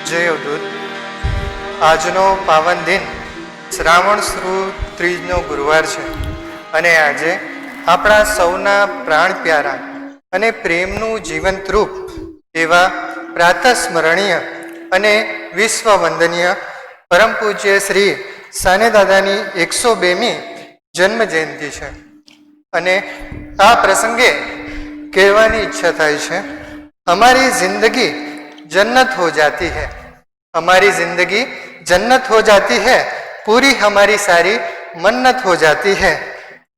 જય અવધૂત. આજનો પાવન દિન શ્રાવણ સુદ ત્રીજનો ગુરુવાર છે અને આજે આપણા સૌના પ્રાણ પ્યારા અને પ્રેમનું જીવંત રૂપ એવા પ્રાતસ્મરણીય અને વિશ્વ વંદનીય પરમ પૂજ્ય શ્રી સાને દાદાની 102મી જન્મ જયંતિ છે. અને આ પ્રસંગે કહેવાની ઈચ્છા થાય છે, हमारी जिंदगी जन्नत हो जाती है, हमारी जिंदगी जन्नत हो जाती है, पूरी हमारी सारी मन्नत हो जाती है.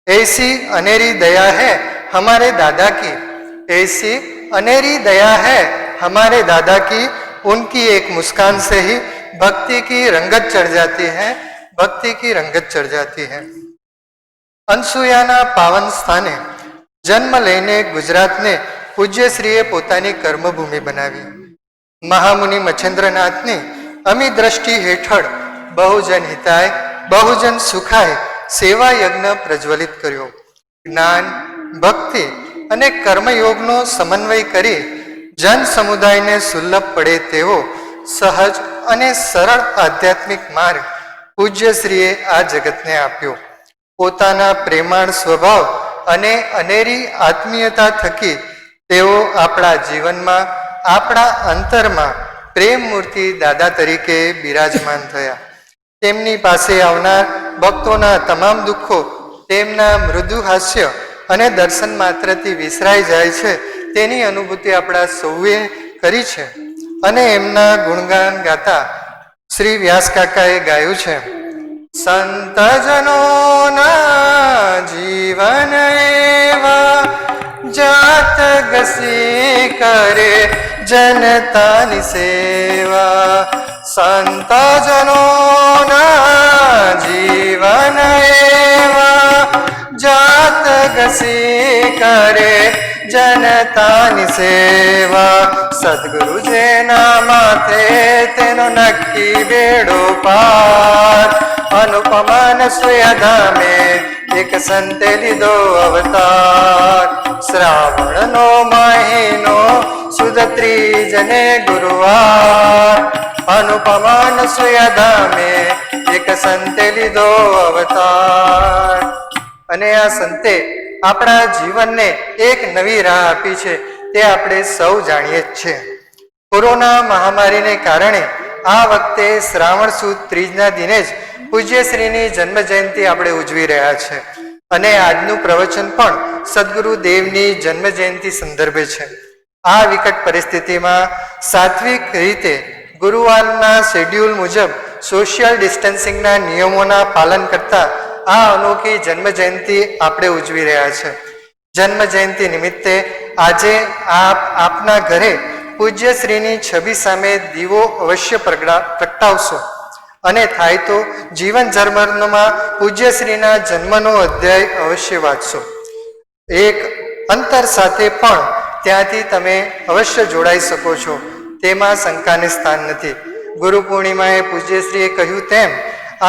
ऐसी अनेरी दया है हमारे दादा की, ऐसी अनेरी दया है हमारे दादा की, उनकी एक मुस्कान से ही भक्ति की रंगत चढ़ जाती है, भक्ति की रंगत चढ़ जाती है. अनसुयाना पावन स्थाने जन्म लेने गुजरात ने પૂજ્યશ્રીએ પોતાની કર્મભૂમિ બનાવી. મહામુનિ મચ્છેન્દ્રનાથની અમી દ્રષ્ટિ હેઠળ બહુજન હિતાય બહુજન સુખાય સેવા યજ્ઞ પ્રજ્વલિત કર્યો. જ્ઞાન, ભક્તિ અને કર્મયોગનો સમન્વય કરી જન સમુદાયને સુલભ પડે તેવો સહજ અને સરળ આધ્યાત્મિક માર્ગ પૂજ્યશ્રીએ આ જગતને આપ્યો. પોતાના પ્રેમાળ સ્વભાવ અને અનેરી આત્મીયતા થકી તેઓ આપણા જીવનમાં, આપણા અંતરમાં પ્રેમ મૂર્તિ દાદા તરીકે બિરાજમાન થયા. તેમની પાસે આવનાર ભક્તોના તમામ દુઃખો તેમના મૃદુ હાસ્ય અને દર્શન માત્રથી વિસરાઈ જાય છે, તેની અનુભૂતિ આપણા સૌએ કરી છે. અને એમના ગુણગાન ગાતા શ્રી વ્યાસ કાકાએ ગાયું છે, સંતજનોના જીવન એવા જાત ગસી કરે જનતાની સેવા, સંતજનોના જીવન એવા જાત ગસી કરે જનતાની સેવા. સદગુરુ જેના માથે તેનો નક્કી બેડો પાર, અનુપમાન સુયધામે એક સંતે લીધો અવતાર. શ્રાવણનો મહિનો સુદ ત્રીજને ગુરુવાર, અનુપમાન સુયધામે એક સંતે લીધો અવતાર. અને આ સંતે આપણા જીવનને એક નવી રાહ આપી છે, તે આપણે સૌ જાણીએ જ છીએ. કોરોના મહામારીને કારણે આ વખતે શ્રાવણ સુદ ત્રીજના દિને જ પૂજ્યશ્રીની જન્મ જયંતિ આપણે ઉજવી રહ્યા છે. અને આજનું પ્રવચન પણ સદગુરુ દેવની જન્મ જયંતિ સંદર્ભે છે. આ વિકટ પરિસ્થિતિમાં સાત્વિક રીતે ગુરુવારના શેડ્યુલ મુજબ સોશિયલ ડિસ્ટન્સિંગના નિયમોના પાલન કરતા આ અનોખી જન્મ જયંતિ આપણે ઉજવી રહ્યા છે. જન્મ જયંતિ નિમિત્તે આજે આપના ઘરે પૂજ્યશ્રીની છબી સામે દીવો અવશ્ય પ્રગટાવશો અને થાય તો જીવન ઝરમરમાં પૂજ્યશ્રીના જન્મનો અધ્યાય અવશ્ય વાંચશો. એક અંતર સાથે પણ ત્યાંથી તમે અવશ્ય જોડાઈ શકો છો, તેમાં શંકાને સ્થાન નથી. ગુરુ પૂર્ણિમાએ પૂજ્યશ્રીએ કહ્યું તેમ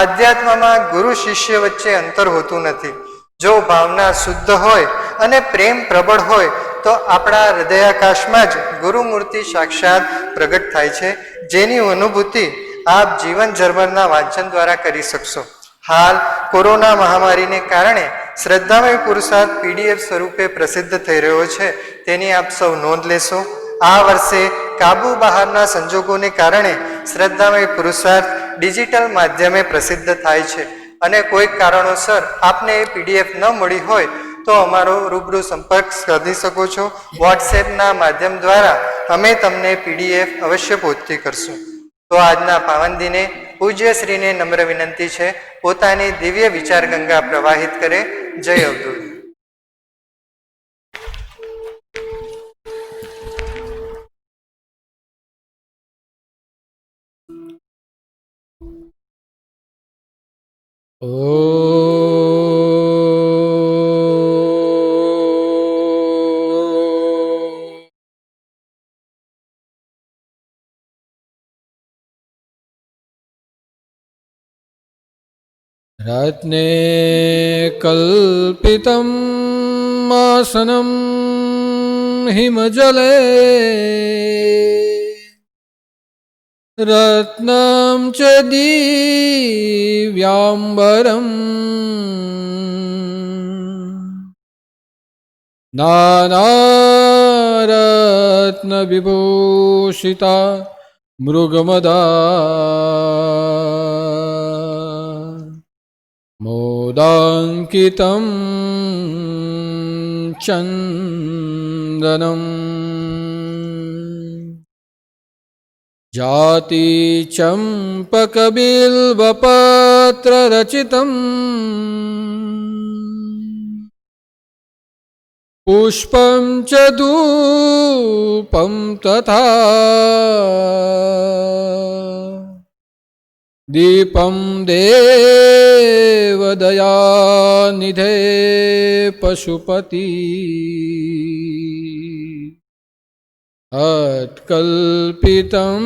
આધ્યાત્મમાં ગુરુ શિષ્ય વચ્ચે અંતર હોતું નથી. જો ભાવના શુદ્ધ હોય અને પ્રેમ પ્રબળ હોય તો આપણા હૃદયાકાશમાં જ ગુરુમૂર્તિ સાક્ષાત પ્રગટ થાય છે, જેની અનુભૂતિ આપ જીવન ઝરમરના વાંચન દ્વારા કરી શકશો. હાલ કોરોના મહામારીને કારણે શ્રદ્ધામય પુરુષાર્થ PDF સ્વરૂપે પ્રસિદ્ધ થઈ રહ્યો છે, તેની આપ સૌ નોંધ લેશો. આ વર્ષે કાબુ બહારના સંજોગોને કારણે શ્રદ્ધામય પુરુષાર્થ ડિજિટલ માધ્યમે પ્રસિદ્ધ થાય છે અને કોઈક કારણોસર આપને એ PDF ન મળી હોય તો અમારો રૂબરૂ સંપર્ક સાધી શકો છો. વોટ્સએપના માધ્યમ દ્વારા અમે તમને PDF અવશ્ય પહોંચતી કરશું. તો આજના પાવન દિને પૂજ્યશ્રીને નમ્ર વિનંતી છે, પોતાની દિવ્ય વિચાર ગંગા પ્રવાહિત કરે. જય અવધૂત. रत्ने कल्पितं आसनं हिमजले रत्नं च दिव्याम्बरम् नानारत्नविभूषिता मृगमदा मोदाङ्कितं चन्दनम् जाति चम्पकबिल्वपत्ररचितम् पुष्पं च धूपं तथा दीपं देवदयानिधे पशुपति अत्कल्पितं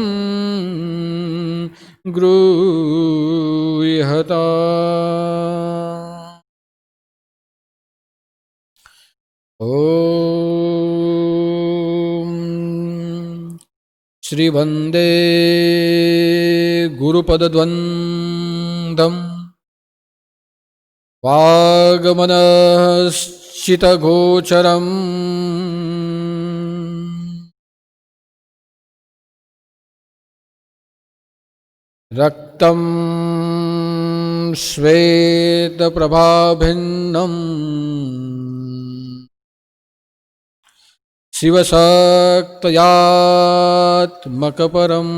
गृह्यता। ॐ श्रीवन्दे गुरुपदद्वन्द्वम् वागमनश्चितगोचरम् रक्तं श्वेतप्रभाभिन्नम् शिवशक्तयात्मकपरम्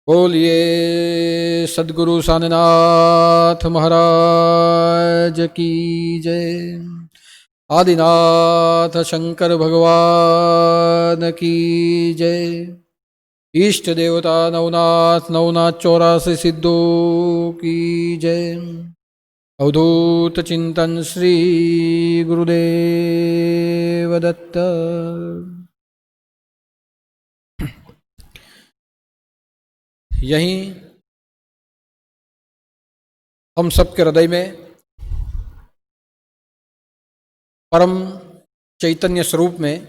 बोलिए सद्गुरु साईनाथ महाराज की जय। आदिनाथ शंकर भगवान की जय। इष्ट देवता नवनाथ 84 सिद्धों की जय। अवधूत चिंतन श्री गुरुदेव दत्त। यहीं हम सबके हृदय में परम चैतन्य स्वरूप में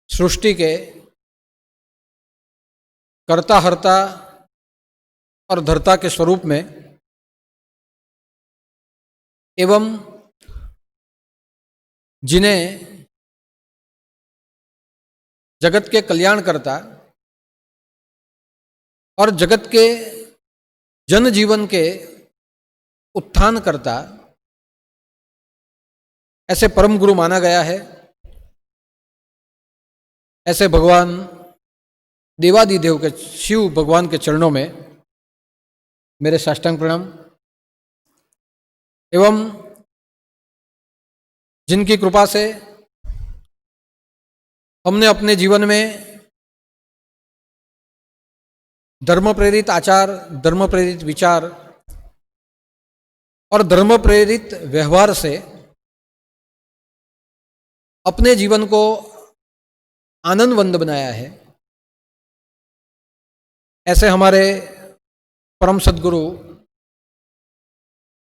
सृष्टि के कर्ता हर्ता और धर्ता के स्वरूप में एवं जिन्हें जगत के कल्याण करता और जगत के जन जीवन के उत्थान करता ऐसे परम गुरु माना गया है। ऐसे भगवान देवादिदेव के शिव भगवान के चरणों में मेरे साष्टांग प्रणाम एवं जिनकी कृपा से हमने अपने जीवन में धर्म प्रेरित आचार, धर्म प्रेरित विचार और धर्म प्रेरित व्यवहार से अपने जीवन को आनंदवंद बनाया है। ऐसे हमारे परम सद्गुरु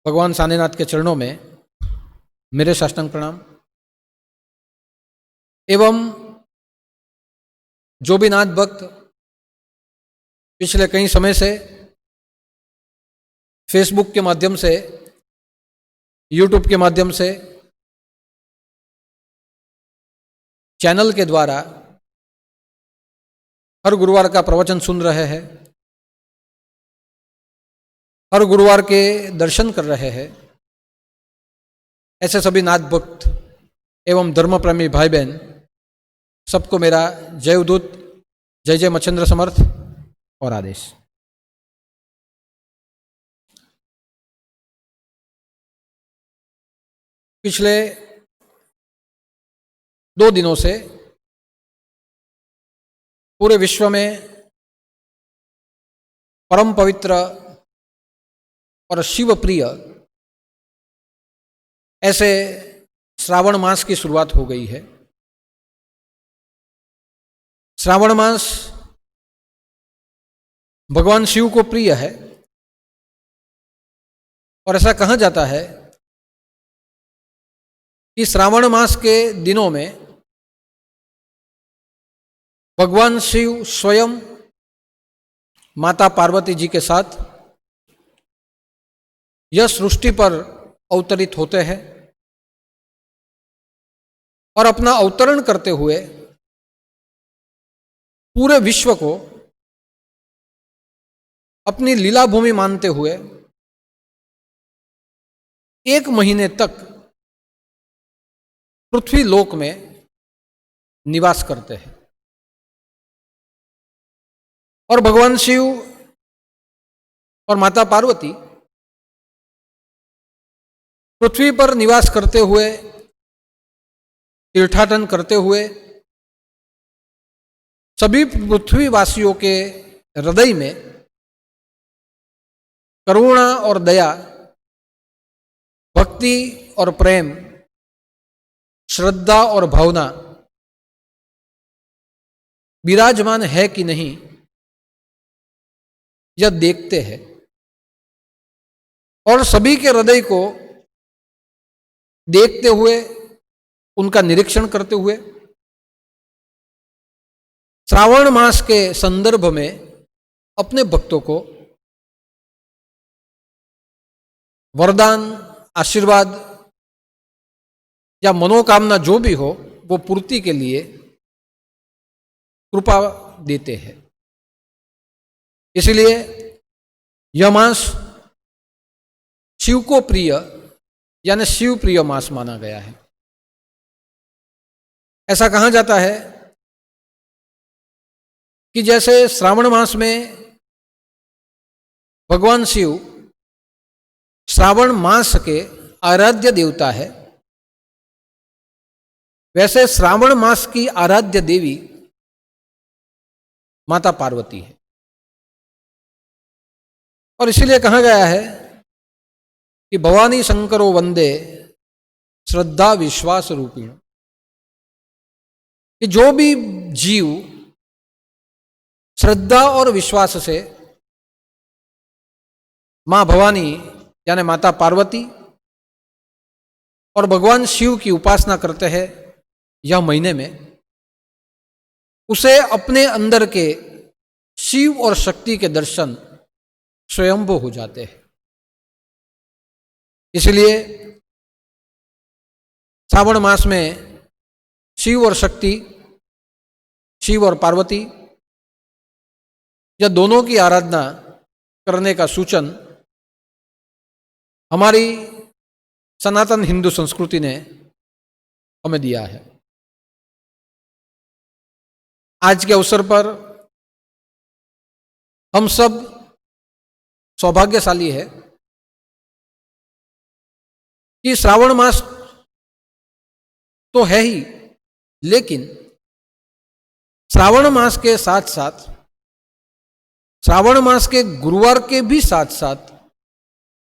भगवान साईनाथ के चरणों में मेरे साष्टांग प्रणाम एवं जो भी नाथ भक्त पिछले कई समय से फेसबुक के माध्यम से, यूट्यूब के माध्यम से, चैनल के द्वारा हर गुरुवार का प्रवचन सुन रहे हैं, हर गुरुवार के दर्शन कर रहे हैं, ऐसे सभी नाथ भक्त एवं धर्म प्रेमी भाई बहन सबको मेरा जय उदूत, जय जय मच्छिंद्र समर्थ और आदेश। पिछले 2 दिनों से पूरे विश्व में परम पवित्र और शिव प्रिय ऐसे श्रावण मास की शुरुआत हो गई है। श्रावण मास भगवान शिव को प्रिय है और ऐसा कहा जाता है कि श्रावण मास के दिनों में भगवान शिव स्वयं माता पार्वती जी के साथ यह सृष्टि पर अवतरित होते हैं और अपना अवतरण करते हुए पूरे विश्व को अपनी लीला भूमि मानते हुए 1 महीने तक पृथ्वी लोक में निवास करते हैं। और भगवान शिव और माता पार्वती पृथ्वी पर निवास करते हुए, तीर्थाटन करते हुए सभी पृथ्वीवासियों के हृदय में करुणा और दया, भक्ति और प्रेम, श्रद्धा और भावना विराजमान है कि नहीं, यह देखते हैं। और सभी के हृदय को देखते हुए, उनका निरीक्षण करते हुए श्रावण मास के संदर्भ में अपने भक्तों को वरदान, आशीर्वाद या मनोकामना जो भी हो वो पूर्ति के लिए कृपा देते हैं। इसलिए यह मास शिव को प्रिय यानी शिव प्रिय मास माना गया है। ऐसा कहा जाता है कि जैसे श्रावण मास में भगवान शिव श्रावण मास के आराध्य देवता है, वैसे श्रावण मास की आराध्य देवी माता पार्वती है। और इसीलिए कहा गया है कि भवानी शंकरो वंदे श्रद्धा विश्वास रूपिण, कि जो भी जीव श्रद्धा और विश्वास से मां भवानी यानी माता पार्वती और भगवान शिव की उपासना करते हैं यह महीने में, उसे अपने अंदर के शिव और शक्ति के दर्शन स्वयंभू हो जाते हैं। इसलिए श्रावण मास में शिव और शक्ति, शिव और पार्वती, यह दोनों की आराधना करने का सूचन हमारी सनातन हिंदू संस्कृति ने हमें दिया है। आज के अवसर पर हम सब सौभाग्यशाली है कि श्रावण मास तो है ही, लेकिन श्रावण मास के साथ साथ, श्रावण मास के गुरुवार के भी साथ साथ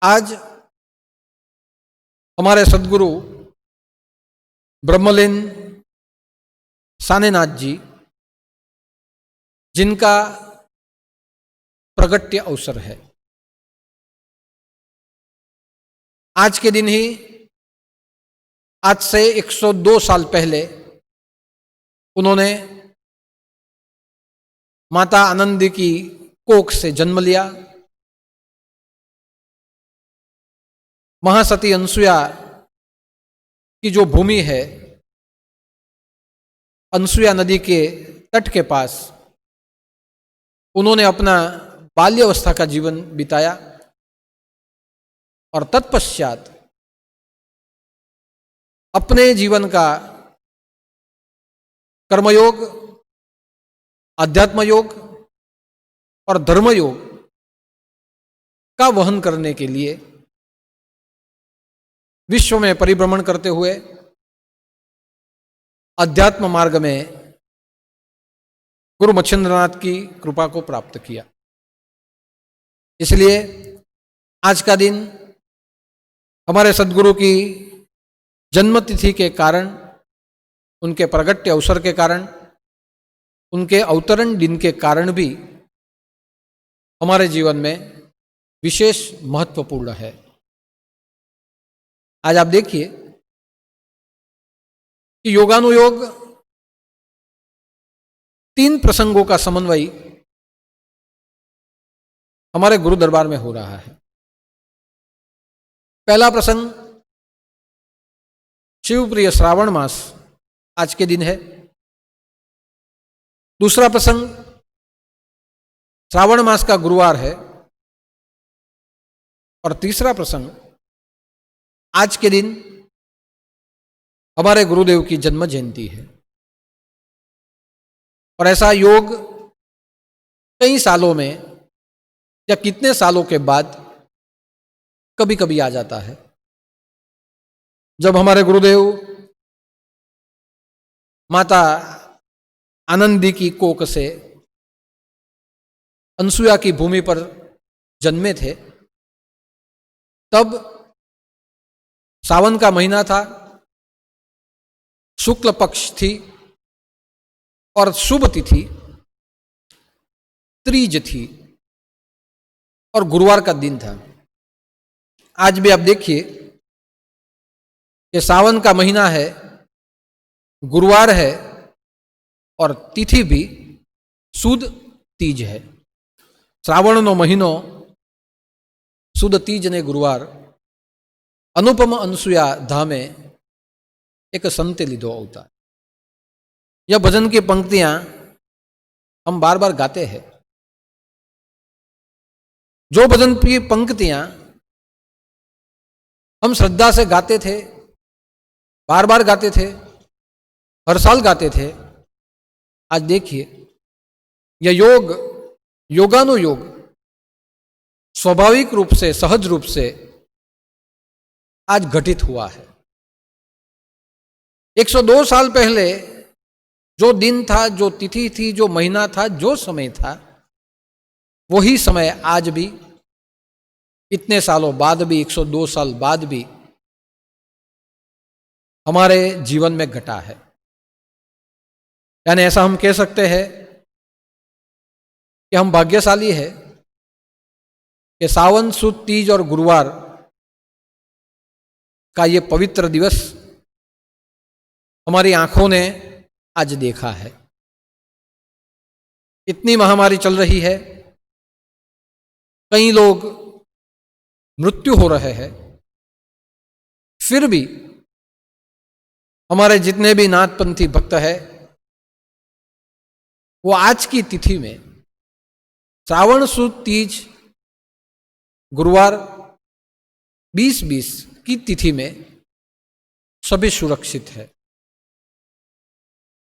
आज हमारे सद्गुरु ब्रह्मलीन सानेनाथ जी, जिनका प्रगट्य अवसर है। आज के दिन ही, आज से 102 साल पहले उन्होंने माता आनंदी की कोख से जन्म लिया। महासती अनसुया की जो भूमि है, अनसुया नदी के तट के पास उन्होंने अपना बाल्यावस्था का जीवन बिताया और तत्पश्चात अपने जीवन का कर्मयोग, अध्यात्म योग और धर्मयोग का वहन करने के लिए विश्व में परिभ्रमण करते हुए अध्यात्म मार्ग में गुरु मच्छिंद्रनाथ की कृपा को प्राप्त किया। इसलिए आज का दिन हमारे सद्गुरु की जन्मतिथि के कारण, उनके प्रगट्य अवसर के कारण, उनके अवतरण दिन के कारण भी हमारे जीवन में विशेष महत्वपूर्ण है। आज आप देखिए कि योगानुयोग 3 प्रसंगों का समन्वय हमारे गुरु दरबार में हो रहा है। पहला प्रसंग शिवप्रिय श्रावण मास आज के दिन है। दूसरा प्रसंग श्रावण मास का गुरुवार है। और तीसरा प्रसंग आज के दिन हमारे गुरुदेव की जन्म जयंती है। और ऐसा योग कई सालों में या कितने सालों के बाद कभी कभी आ जाता है, जब हमारे गुरुदेव माता आनंदी की कोख से अनसुया की भूमि पर जन्मे थे। तब सावन का महीना था, शुक्ल पक्ष थी और शुभ तिथि त्रीज थी और गुरुवार का दिन था। आज भी आप देखिए कि सावन का महीना है, गुरुवार है और तिथि भी सुद तीज है। श्रावण नो महीनो सुद तीज ने गुरुवार अनुपम अनसुया धामे एक संते लीधो अवतार। यह भजन की पंक्तियां हम बार बार गाते हैं। जो भजन की पंक्तियां हम श्रद्धा से गाते थे, बार बार गाते थे, हर साल गाते थे, आज देखिए यह योग योगानुयोग स्वाभाविक रूप से, सहज रूप से आज घटित हुआ है। 102 साल पहले जो दिन था, जो तिथि थी, जो महीना था, जो समय था, वही समय आज भी इतने सालों बाद भी, 102 साल बाद भी हमारे जीवन में घटा है। यानी ऐसा हम कह सकते हैं कि हम भाग्यशाली है कि सावन सुद तीज और गुरुवार का ये पवित्र दिवस हमारी आंखों ने आज देखा है। इतनी महामारी चल रही है, कई लोग मृत्यु हो रहे हैं, फिर भी हमारे जितने भी नाथपंथी भक्त हैं वो आज की तिथि में श्रावण सुद तीज गुरुवार 20-20 की तिथि में सभी सुरक्षित है।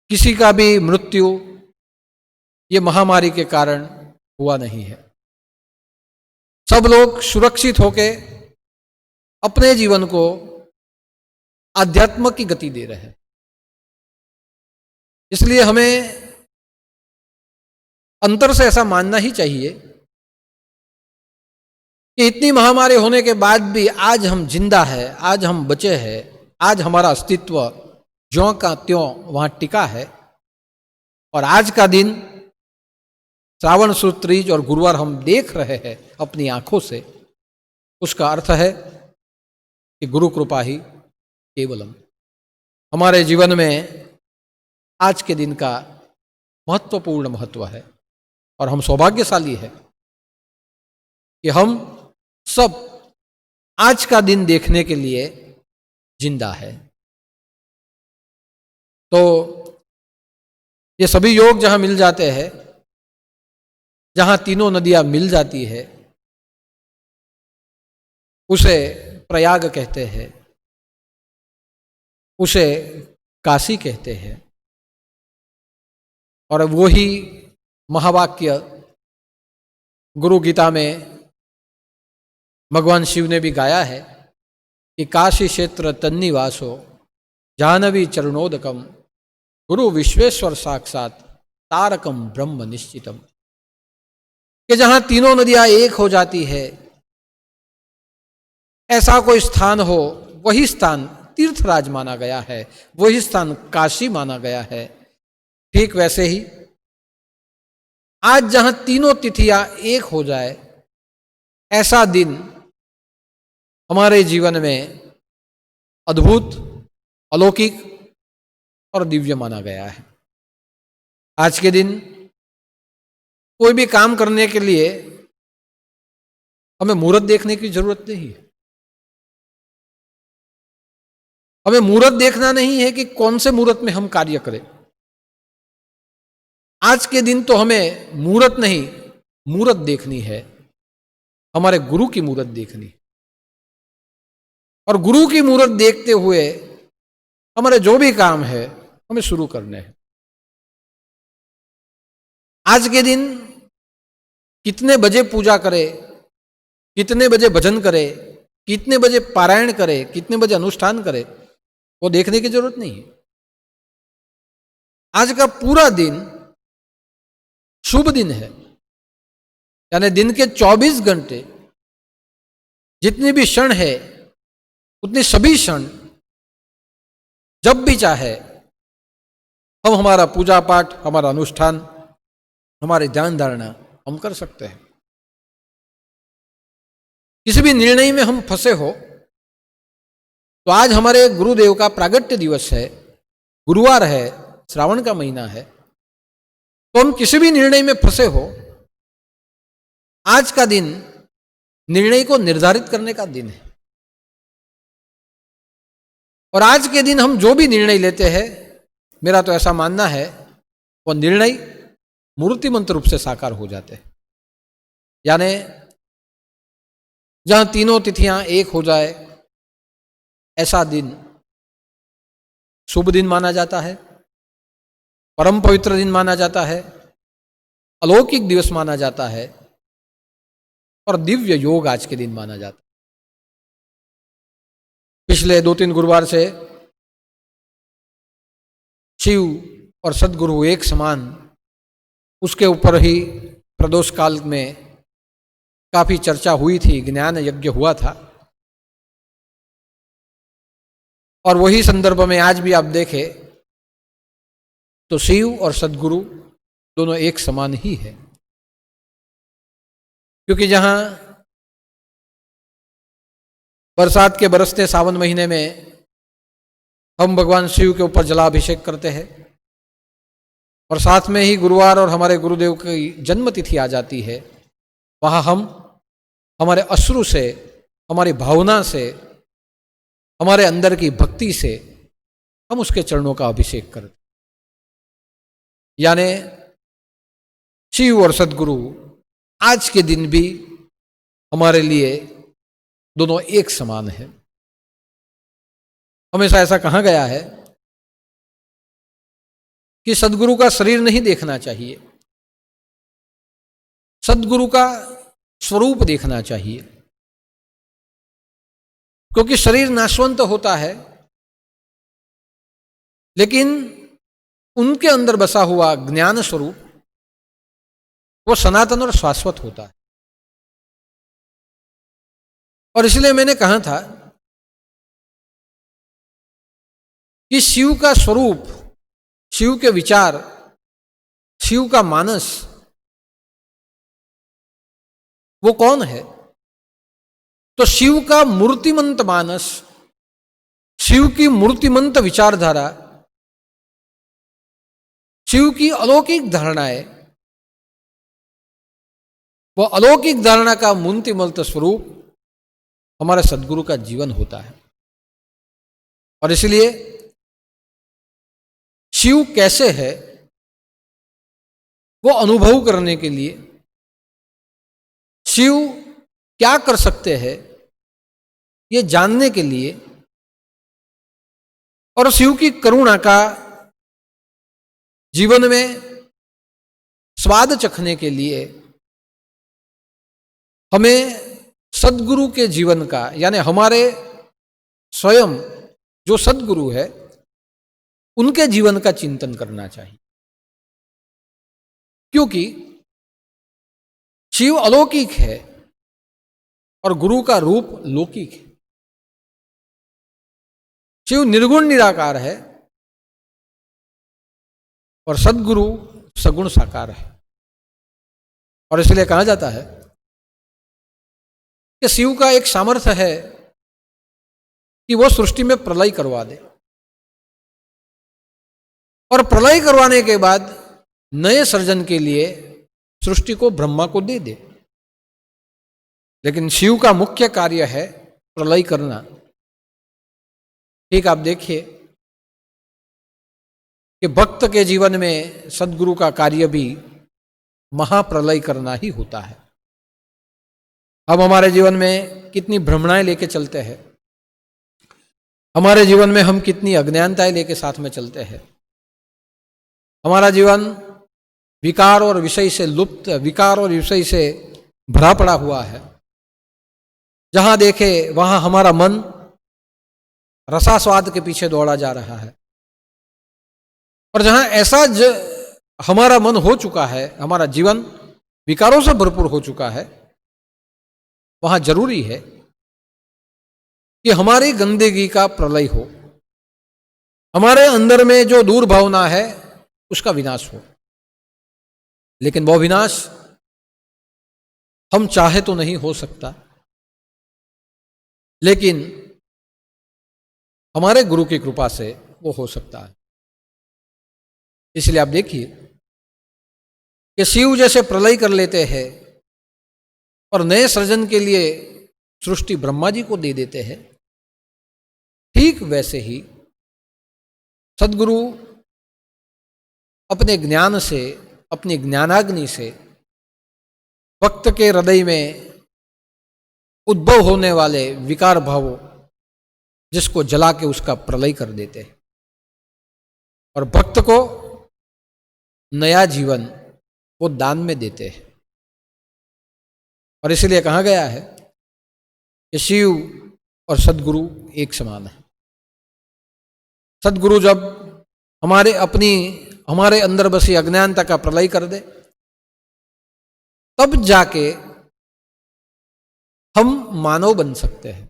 किसी का भी मृत्यु ये महामारी के कारण हुआ नहीं है। सब लोग सुरक्षित होकर अपने जीवन को आध्यात्म की गति दे रहे हैं। इसलिए हमें अंतर से ऐसा मानना ही चाहिए कि इतनी महामारी होने के बाद भी आज हम जिंदा है, आज हम बचे हैं, आज हमारा अस्तित्व ज्यों का त्यों वहां टिका है। और आज का दिन श्रावण सुद तीज और गुरुवार हम देख रहे हैं अपनी आंखों से, उसका अर्थ है कि गुरु कृपा ही केवलम। हमारे जीवन में आज के दिन का महत्वपूर्ण महत्व है और हम सौभाग्यशाली है कि हम सब आज का दिन देखने के लिए जिंदा है। तो ये सभी योग जहां मिल जाते हैं, जहां तीनों नदियां मिल जाती है, उसे प्रयाग कहते हैं, उसे काशी कहते हैं। और वही महावाक्य गुरु गीता में भगवान शिव ने भी गाया है कि काशी क्षेत्र तन्निवासो जानवी चरणोदकम गुरु विश्वेश्वर साक्षात तारकम ब्रह्म निश्चितम। कि जहां तीनों नदियां एक हो जाती है, ऐसा कोई स्थान हो, वही स्थान तीर्थराज माना गया है, वही स्थान काशी माना गया है। ठीक वैसे ही आज जहां तीनों तिथियां एक हो जाए, ऐसा दिन हमारे जीवन में अद्भुत, अलौकिक और दिव्य माना गया है। आज के दिन कोई भी काम करने के लिए हमें मुहूर्त देखने की जरूरत नहीं है। हमें मुहूर्त देखना नहीं है कि कौन से मुहूर्त में हम कार्य करें। आज के दिन तो हमें मुहूर्त नहीं, मूरत देखनी है, हमारे गुरु की मूरत देखनी। और गुरु की मूरत देखते हुए हमारे जो भी काम है हमें शुरू करने हैं। आज के दिन कितने बजे पूजा करे, कितने बजे भजन करे, कितने बजे पारायण करे, कितने बजे अनुष्ठान करे, वो देखने की जरूरत नहीं है। आज का पूरा दिन शुभ दिन है, यानी दिन के 24 घंटे जितने भी क्षण है उतने सभी क्षण जब भी चाहे हम हमारा पूजा पाठ, हमारा अनुष्ठान, हमारे ध्यान धारणा हम कर सकते हैं। किसी भी निर्णय में हम फंसे हो तो आज हमारे गुरुदेव का प्रागट्य दिवस है, गुरुवार है, श्रावण का महीना है, तो हम किसी भी निर्णय में फंसे हो, आज का दिन निर्णय को निर्धारित करने का दिन है। और आज के दिन हम जो भी निर्णय लेते हैं, मेरा तो ऐसा मानना है, वो निर्णय मूर्तिमंत रूप से साकार हो जाते हैं। यानी जहां तीनों तिथियां एक हो जाए, ऐसा दिन शुभ दिन माना जाता है, परम पवित्र दिन माना जाता है, अलौकिक दिवस माना जाता है और दिव्य योग आज के दिन माना जाता है। पिछले 2-3 गुरुवार से शिव और सदगुरु एक समान, उसके ऊपर ही प्रदोष काल में काफी चर्चा हुई थी, ज्ञान यज्ञ हुआ था। और वही संदर्भ में आज भी आप देखें तो शिव और सदगुरु दोनों एक समान ही है। क्योंकि जहां बरसात के बरसते सावन महीने में हम भगवान शिव के ऊपर जलाभिषेक करते हैं और साथ में ही गुरुवार और हमारे गुरुदेव की जन्म तिथि आ जाती है, वहां हम हमारे अश्रु से, हमारी भावना से, हमारे अंदर की भक्ति से हम उसके चरणों का अभिषेक करते। यानी शिव और सदगुरु आज के दिन भी हमारे लिए दोनों एक समान है। हमेशा ऐसा कहा गया है कि सदगुरु का शरीर नहीं देखना चाहिए, सदगुरु का स्वरूप देखना चाहिए। क्योंकि शरीर नाशवंत होता है, लेकिन उनके अंदर बसा हुआ ज्ञान स्वरूप वो सनातन और शाश्वत होता है। और इसलिए मैंने कहा था कि शिव का स्वरूप, शिव के विचार, शिव का मानस वो कौन है? तो शिव का मूर्तिमंत मानस, शिव की मूर्तिमंत विचारधारा, शिव की अलौकिक धारणाएं, वो अलौकिक धारणा का मूर्तिमंत स्वरूप हमारे सदगुरु का जीवन होता है। और इसलिए शिव कैसे है वो अनुभव करने के लिए, शिव क्या कर सकते हैं ये जानने के लिए, और शिव की करुणा का जीवन में स्वाद चखने के लिए हमें सदगुरु के जीवन का, यानी हमारे स्वयं जो सदगुरु है उनके जीवन का चिंतन करना चाहिए। क्योंकि शिव अलौकिक है और गुरु का रूप लौकिक है। शिव निर्गुण निराकार है और सदगुरु सगुण साकार है। और इसलिए कहा जाता है कि शिव का एक सामर्थ्य है कि वो सृष्टि में प्रलय करवा दे। और प्रलय करवाने के बाद नए सृजन के लिए सृष्टि को ब्रह्मा को दे दे। लेकिन शिव का मुख्य कार्य है प्रलय करना। ठीक आप देखिए कि भक्त के जीवन में सद्गुरु का कार्य भी महाप्रलय करना ही होता है। हम हमारे जीवन में कितनी भ्रमणाएं लेके चलते हैं, हमारे जीवन में हम कितनी अज्ञानताएं लेके साथ में चलते हैं। हमारा जीवन विकार और विषय से लुप्त, विकार और विषय से भरा पड़ा हुआ है। जहां देखे वहां हमारा मन रसास्वाद के पीछे दौड़ा जा रहा है। और जहां ऐसा हमारा मन हो चुका है, हमारा जीवन विकारों से भरपूर हो चुका है, वहां जरूरी है कि हमारी गंदगी का प्रलय हो, हमारे अंदर में जो दूर भावना है उसका विनाश हो। लेकिन वो विनाश हम चाहे तो नहीं हो सकता, लेकिन हमारे गुरु की कृपा से वो हो सकता है। इसलिए आप देखिए कि शिव जैसे प्रलय कर लेते हैं और नए सृजन के लिए सृष्टि ब्रह्मा जी को दे देते हैं, ठीक वैसे ही सद्गुरु अपने ज्ञान से, अपनी ज्ञानाग्नि से भक्त के हृदय में उद्भव होने वाले विकार भावों जिसको जला के उसका प्रलय कर देते हैं और भक्त को नया जीवन वो दान में देते हैं। और इसलिए कहा गया है कि शिव और सद्गुरु एक समान है। सद्गुरु जब हमारे अंदर बसी अज्ञानता का प्रलय कर दे, तब जाके हम मानव बन सकते हैं,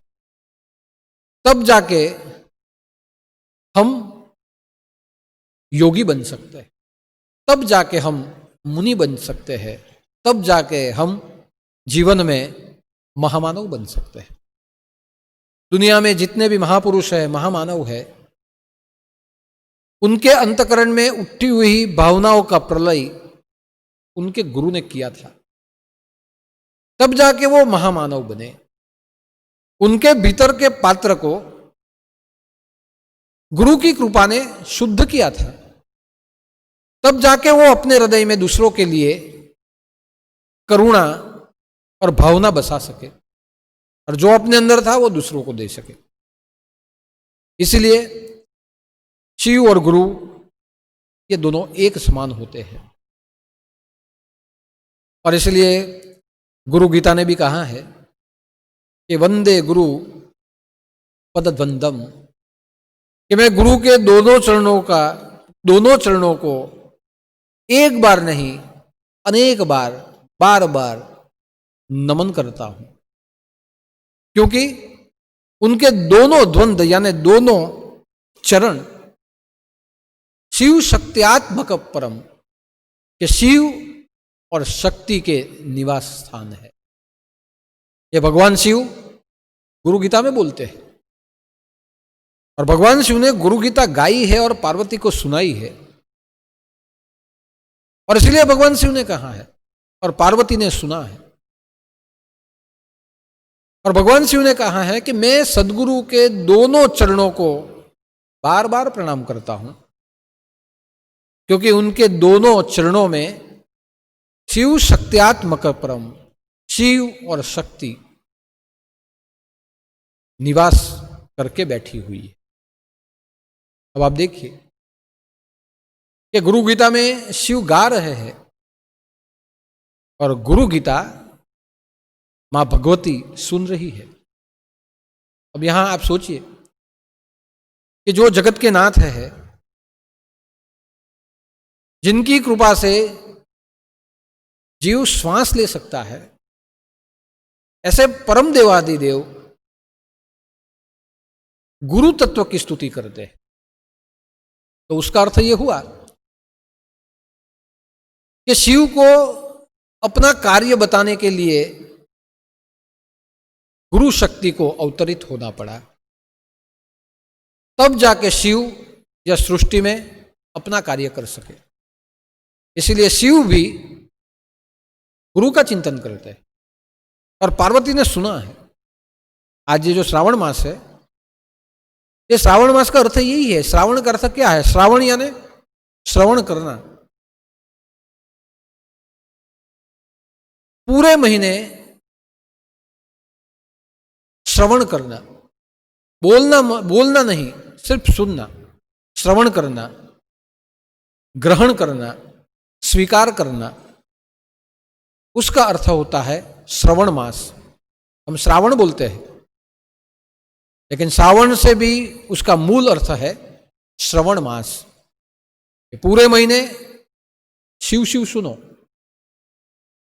तब जाके हम योगी बन सकते हैं, तब जाके हम मुनि बन सकते हैं, तब जाके हम जीवन में महामानव बन सकते हैं। दुनिया में जितने भी महापुरुष हैं, महामानव है, उनके अंतकरण में उठी हुई भावनाओं का प्रलय उनके गुरु ने किया था, तब जाके वो महामानव बने। उनके भीतर के पात्र को गुरु की कृपा ने शुद्ध किया था, तब जाके वो अपने हृदय में दूसरों के लिए करुणा और भावना बसा सके और जो अपने अंदर था वो दूसरों को दे सके। इसलिए शिव और गुरु ये दोनों एक समान होते हैं। और इसलिए गुरु गीता ने भी कहा है कि वंदे गुरु पदद्वंदम, कि मैं गुरु के दोनों चरणों को एक बार नहीं अनेक बार, बार बार नमन करता हूं, क्योंकि उनके दोनों द्वंद यानी दोनों चरण शिव शक्त्यात्मक परम, कि शिव और शक्ति के निवास स्थान है। ये भगवान शिव गुरु गीता में बोलते हैं और भगवान शिव ने गुरु गीता गाई है और पार्वती को सुनाई है। और इसलिए भगवान शिव ने कहा है और पार्वती ने सुना है। और भगवान शिव ने कहा है कि मैं सद्गुरु के दोनों चरणों को बार बार प्रणाम करता हूं, क्योंकि उनके दोनों चरणों में शिव शक्त्यात्मक परम, शिव और शक्ति निवास करके बैठी हुई है। अब आप देखिए कि गुरु गीता में शिव गा रहे हैं और गुरु गीता मां भगवती सुन रही है। अब यहां आप सोचिए कि जो जगत के नाथ है, जिनकी कृपा से जीव श्वास ले सकता है, ऐसे परम देवादिदेव गुरु तत्व की स्तुति करते हैं, तो उसका अर्थ यह हुआ कि शिव को अपना कार्य बताने के लिए गुरु शक्ति को अवतरित होना पड़ा, तब जाके शिव या सृष्टि में अपना कार्य कर सके। इसीलिए शिव भी गुरु का चिंतन करते हैं। और पार्वती ने सुना है, आज ये जो श्रावण मास है, ये श्रावण मास का अर्थ यही है। श्रावण का अर्थ क्या है? श्रावण यानी श्रवण करना। पूरे महीने श्रवण करना, बोलना नहीं, सिर्फ सुनना, श्रवण करना, ग्रहण करना, स्वीकार करना, उसका अर्थ होता है श्रवण मास। हम श्रावण बोलते हैं, लेकिन श्रावण से भी उसका मूल अर्थ है श्रवण मास। पूरे महीने शिव शिव सुनो।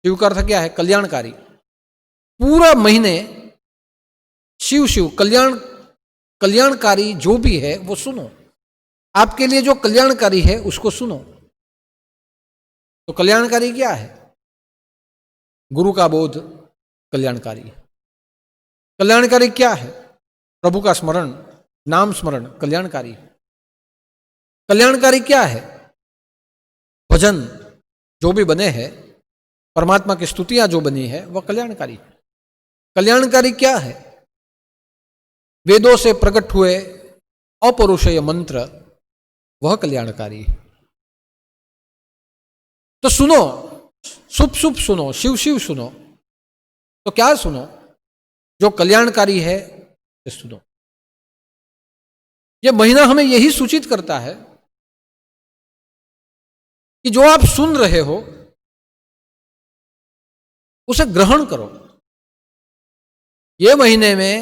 शिव का अर्थ क्या है? कल्याणकारी। पूरा महीने शिव शिव कल्याणकारी जो भी है वो सुनो। आपके लिए जो कल्याणकारी है उसको सुनो। तो कल्याणकारी क्या है? गुरु का बोध कल्याणकारी है। कल्याणकारी क्या है? प्रभु का स्मरण, नाम स्मरण कल्याणकारी है। कल्याणकारी क्या है? भजन जो भी बने हैं, परमात्मा की स्तुतियां जो बनी है, वह कल्याणकारी है। कल्याणकारी क्या है? वेदों से प्रकट हुए अपौरुषेय मंत्र, वह कल्याणकारी है। तो सुनो, शुभ शुभ सुनो, शिव शिव सुनो। तो क्या सुनो? जो कल्याणकारी है सुनो। यह महीना हमें यही सूचित करता है कि जो आप सुन रहे हो उसे ग्रहण करो। यह महीने में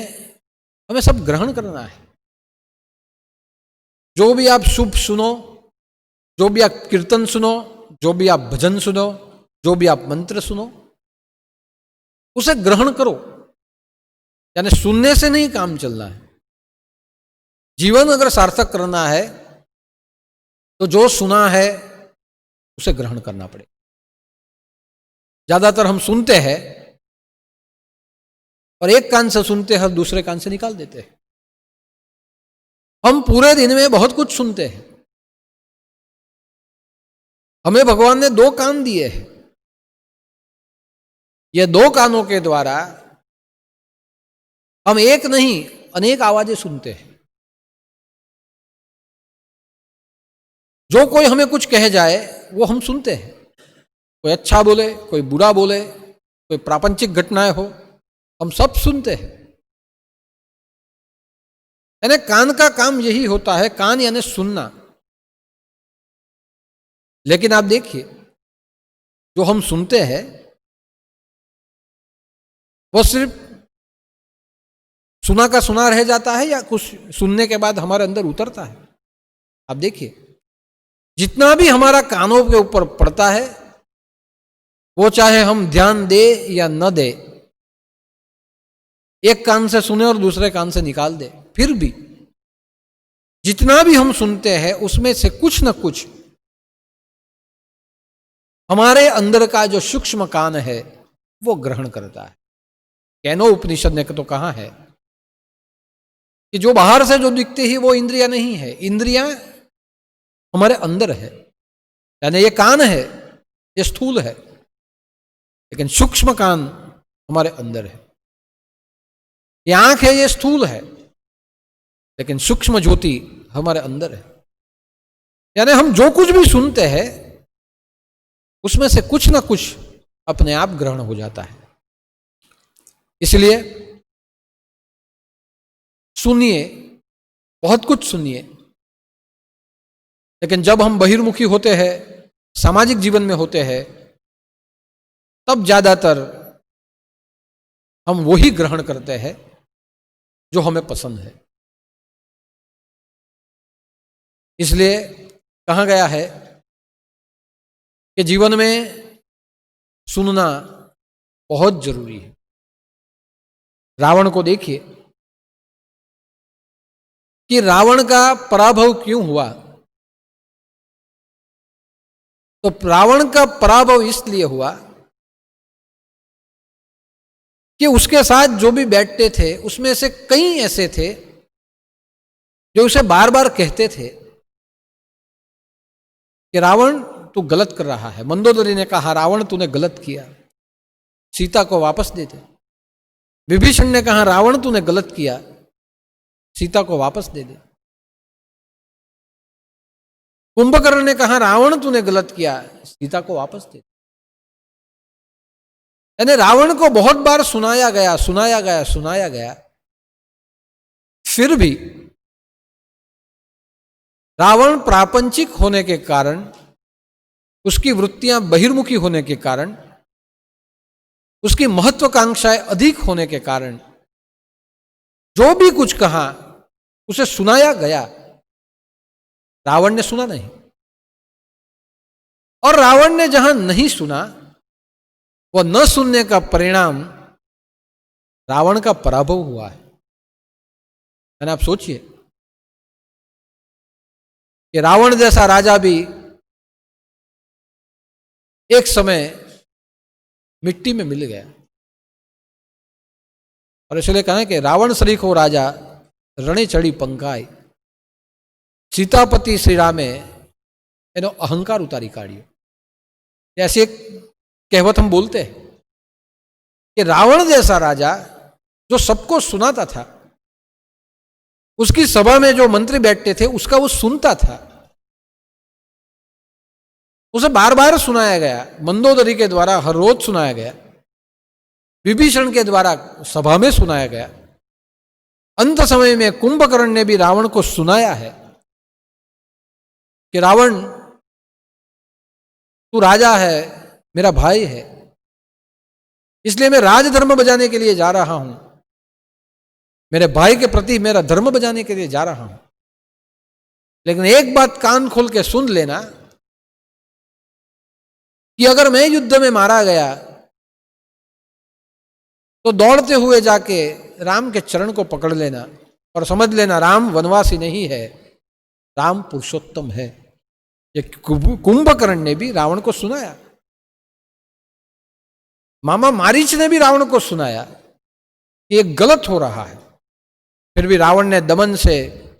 हमें सब ग्रहण करना है। जो भी आप शुभ सुनो, जो भी आप कीर्तन सुनो, जो भी आप भजन सुनो, जो भी आप मंत्र सुनो, उसे ग्रहण करो। यानी सुनने से नहीं काम चलना है। जीवन अगर सार्थक करना है तो जो सुना है उसे ग्रहण करना पड़ेगा। ज्यादातर हम सुनते हैं और एक कान से सुनते हैं और दूसरे कान से निकाल देते हैं। हम पूरे दिन में बहुत कुछ सुनते हैं। हमें भगवान ने 2 कान दिए हैं। ये 2 कानों के द्वारा हम एक नहीं अनेक आवाजें सुनते हैं। जो कोई हमें कुछ कह जाए वो हम सुनते हैं। कोई अच्छा बोले, कोई बुरा बोले, कोई प्रापंचिक घटनाएं हो, हम सब सुनते हैं। यानी कान का काम यही होता है। कान यानी सुनना। लेकिन आप देखिए, जो हम सुनते हैं वो सिर्फ सुना का सुना रह जाता है या कुछ सुनने के बाद हमारे अंदर उतरता है? आप देखिए, जितना भी हमारा कानों के ऊपर पड़ता है, वो चाहे हम ध्यान दे या न दे, एक कान से सुने और दूसरे कान से निकाल दे, फिर भी जितना भी हम सुनते हैं उसमें से कुछ न कुछ हमारे अंदर का जो सूक्ष्म कान है वो ग्रहण करता है। कैनो उपनिषद ने तो कहा है कि जो बाहर से जो दिखते ही वो इंद्रियां नहीं है। इंद्रियां हमारे अंदर है। यानी ये कान है, ये स्थूल है, लेकिन सूक्ष्म कान हमारे अंदर है। ये आंख है, ये स्थूल है, लेकिन सूक्ष्म ज्योति हमारे अंदर है। यानी हम जो कुछ भी सुनते हैं उसमें से कुछ ना कुछ अपने आप ग्रहण हो जाता है। इसलिए सुनिए, बहुत कुछ सुनिए, लेकिन जब हम बहिर्मुखी होते हैं, सामाजिक जीवन में होते हैं, तब ज्यादातर हम वही ग्रहण करते हैं जो हमें पसंद है। इसलिए कहा गया है कि जीवन में सुनना बहुत जरूरी है। रावण को देखिए कि रावण का पराभव क्यों हुआ। तो रावण का पराभव इसलिए हुआ कि उसके साथ जो भी बैठते थे उसमें से कई ऐसे थे जो उसे बार बार कहते थे कि रावण तू गलत कर रहा है। मंदोदरी ने कहा रावण तूने गलत किया, सीता को वापस दे दे। विभीषण ने कहा रावण तूने गलत किया, सीता को वापस दे दे। कुंभकर्ण ने कहा रावण तूने गलत किया, सीता को वापस दे दे। यानी रावण को बहुत बार सुनाया गया, सुनाया गया, सुनाया गया, फिर भी रावण प्रापंचिक होने के कारण, उसकी वृत्तियां बहिर्मुखी होने के कारण, उसकी महत्वाकांक्षाएं अधिक होने के कारण जो भी कुछ कहा उसे सुनाया गया, रावण ने सुना नहीं। और रावण ने जहां नहीं सुना, वह न सुनने का परिणाम रावण का पराभव हुआ है। यानी आप सोचिए कि रावण जैसा राजा भी एक समय मिट्टी में मिल गया। और इसलिए कहा कि रावण सरीखो राजा रणे चढ़ी पंखाई, सीतापति श्री रामे एनो अहंकार उतारी काढ़ियो। ऐसी एक कहावत हम बोलते हैं कि रावण जैसा राजा जो सबको सुनाता था, उसकी सभा में जो मंत्री बैठते थे उसका वो सुनता था, उसे बार बार सुनाया गया, मंदोदरी के द्वारा हर रोज सुनाया गया, विभीषण के द्वारा सभा में सुनाया गया, अंत समय में कुंभकर्ण ने भी रावण को सुनाया है कि रावण तू राजा है, मेरा भाई है, इसलिए मैं राजधर्म बजाने के लिए जा रहा हूं, मेरे भाई के प्रति मेरा धर्म बजाने के लिए जा रहा हूं। लेकिन एक बात कान खोल के सुन लेना कि अगर मैं युद्ध में मारा गया तो दौड़ते हुए जाके राम के चरण को पकड़ लेना और समझ लेना राम वनवासी नहीं है, राम पुरुषोत्तम है। ये कुंभकर्ण ने भी रावण को सुनाया, मामा मारीच ने भी रावण को सुनाया कि ये गलत हो रहा है। फिर भी रावण ने दमन से,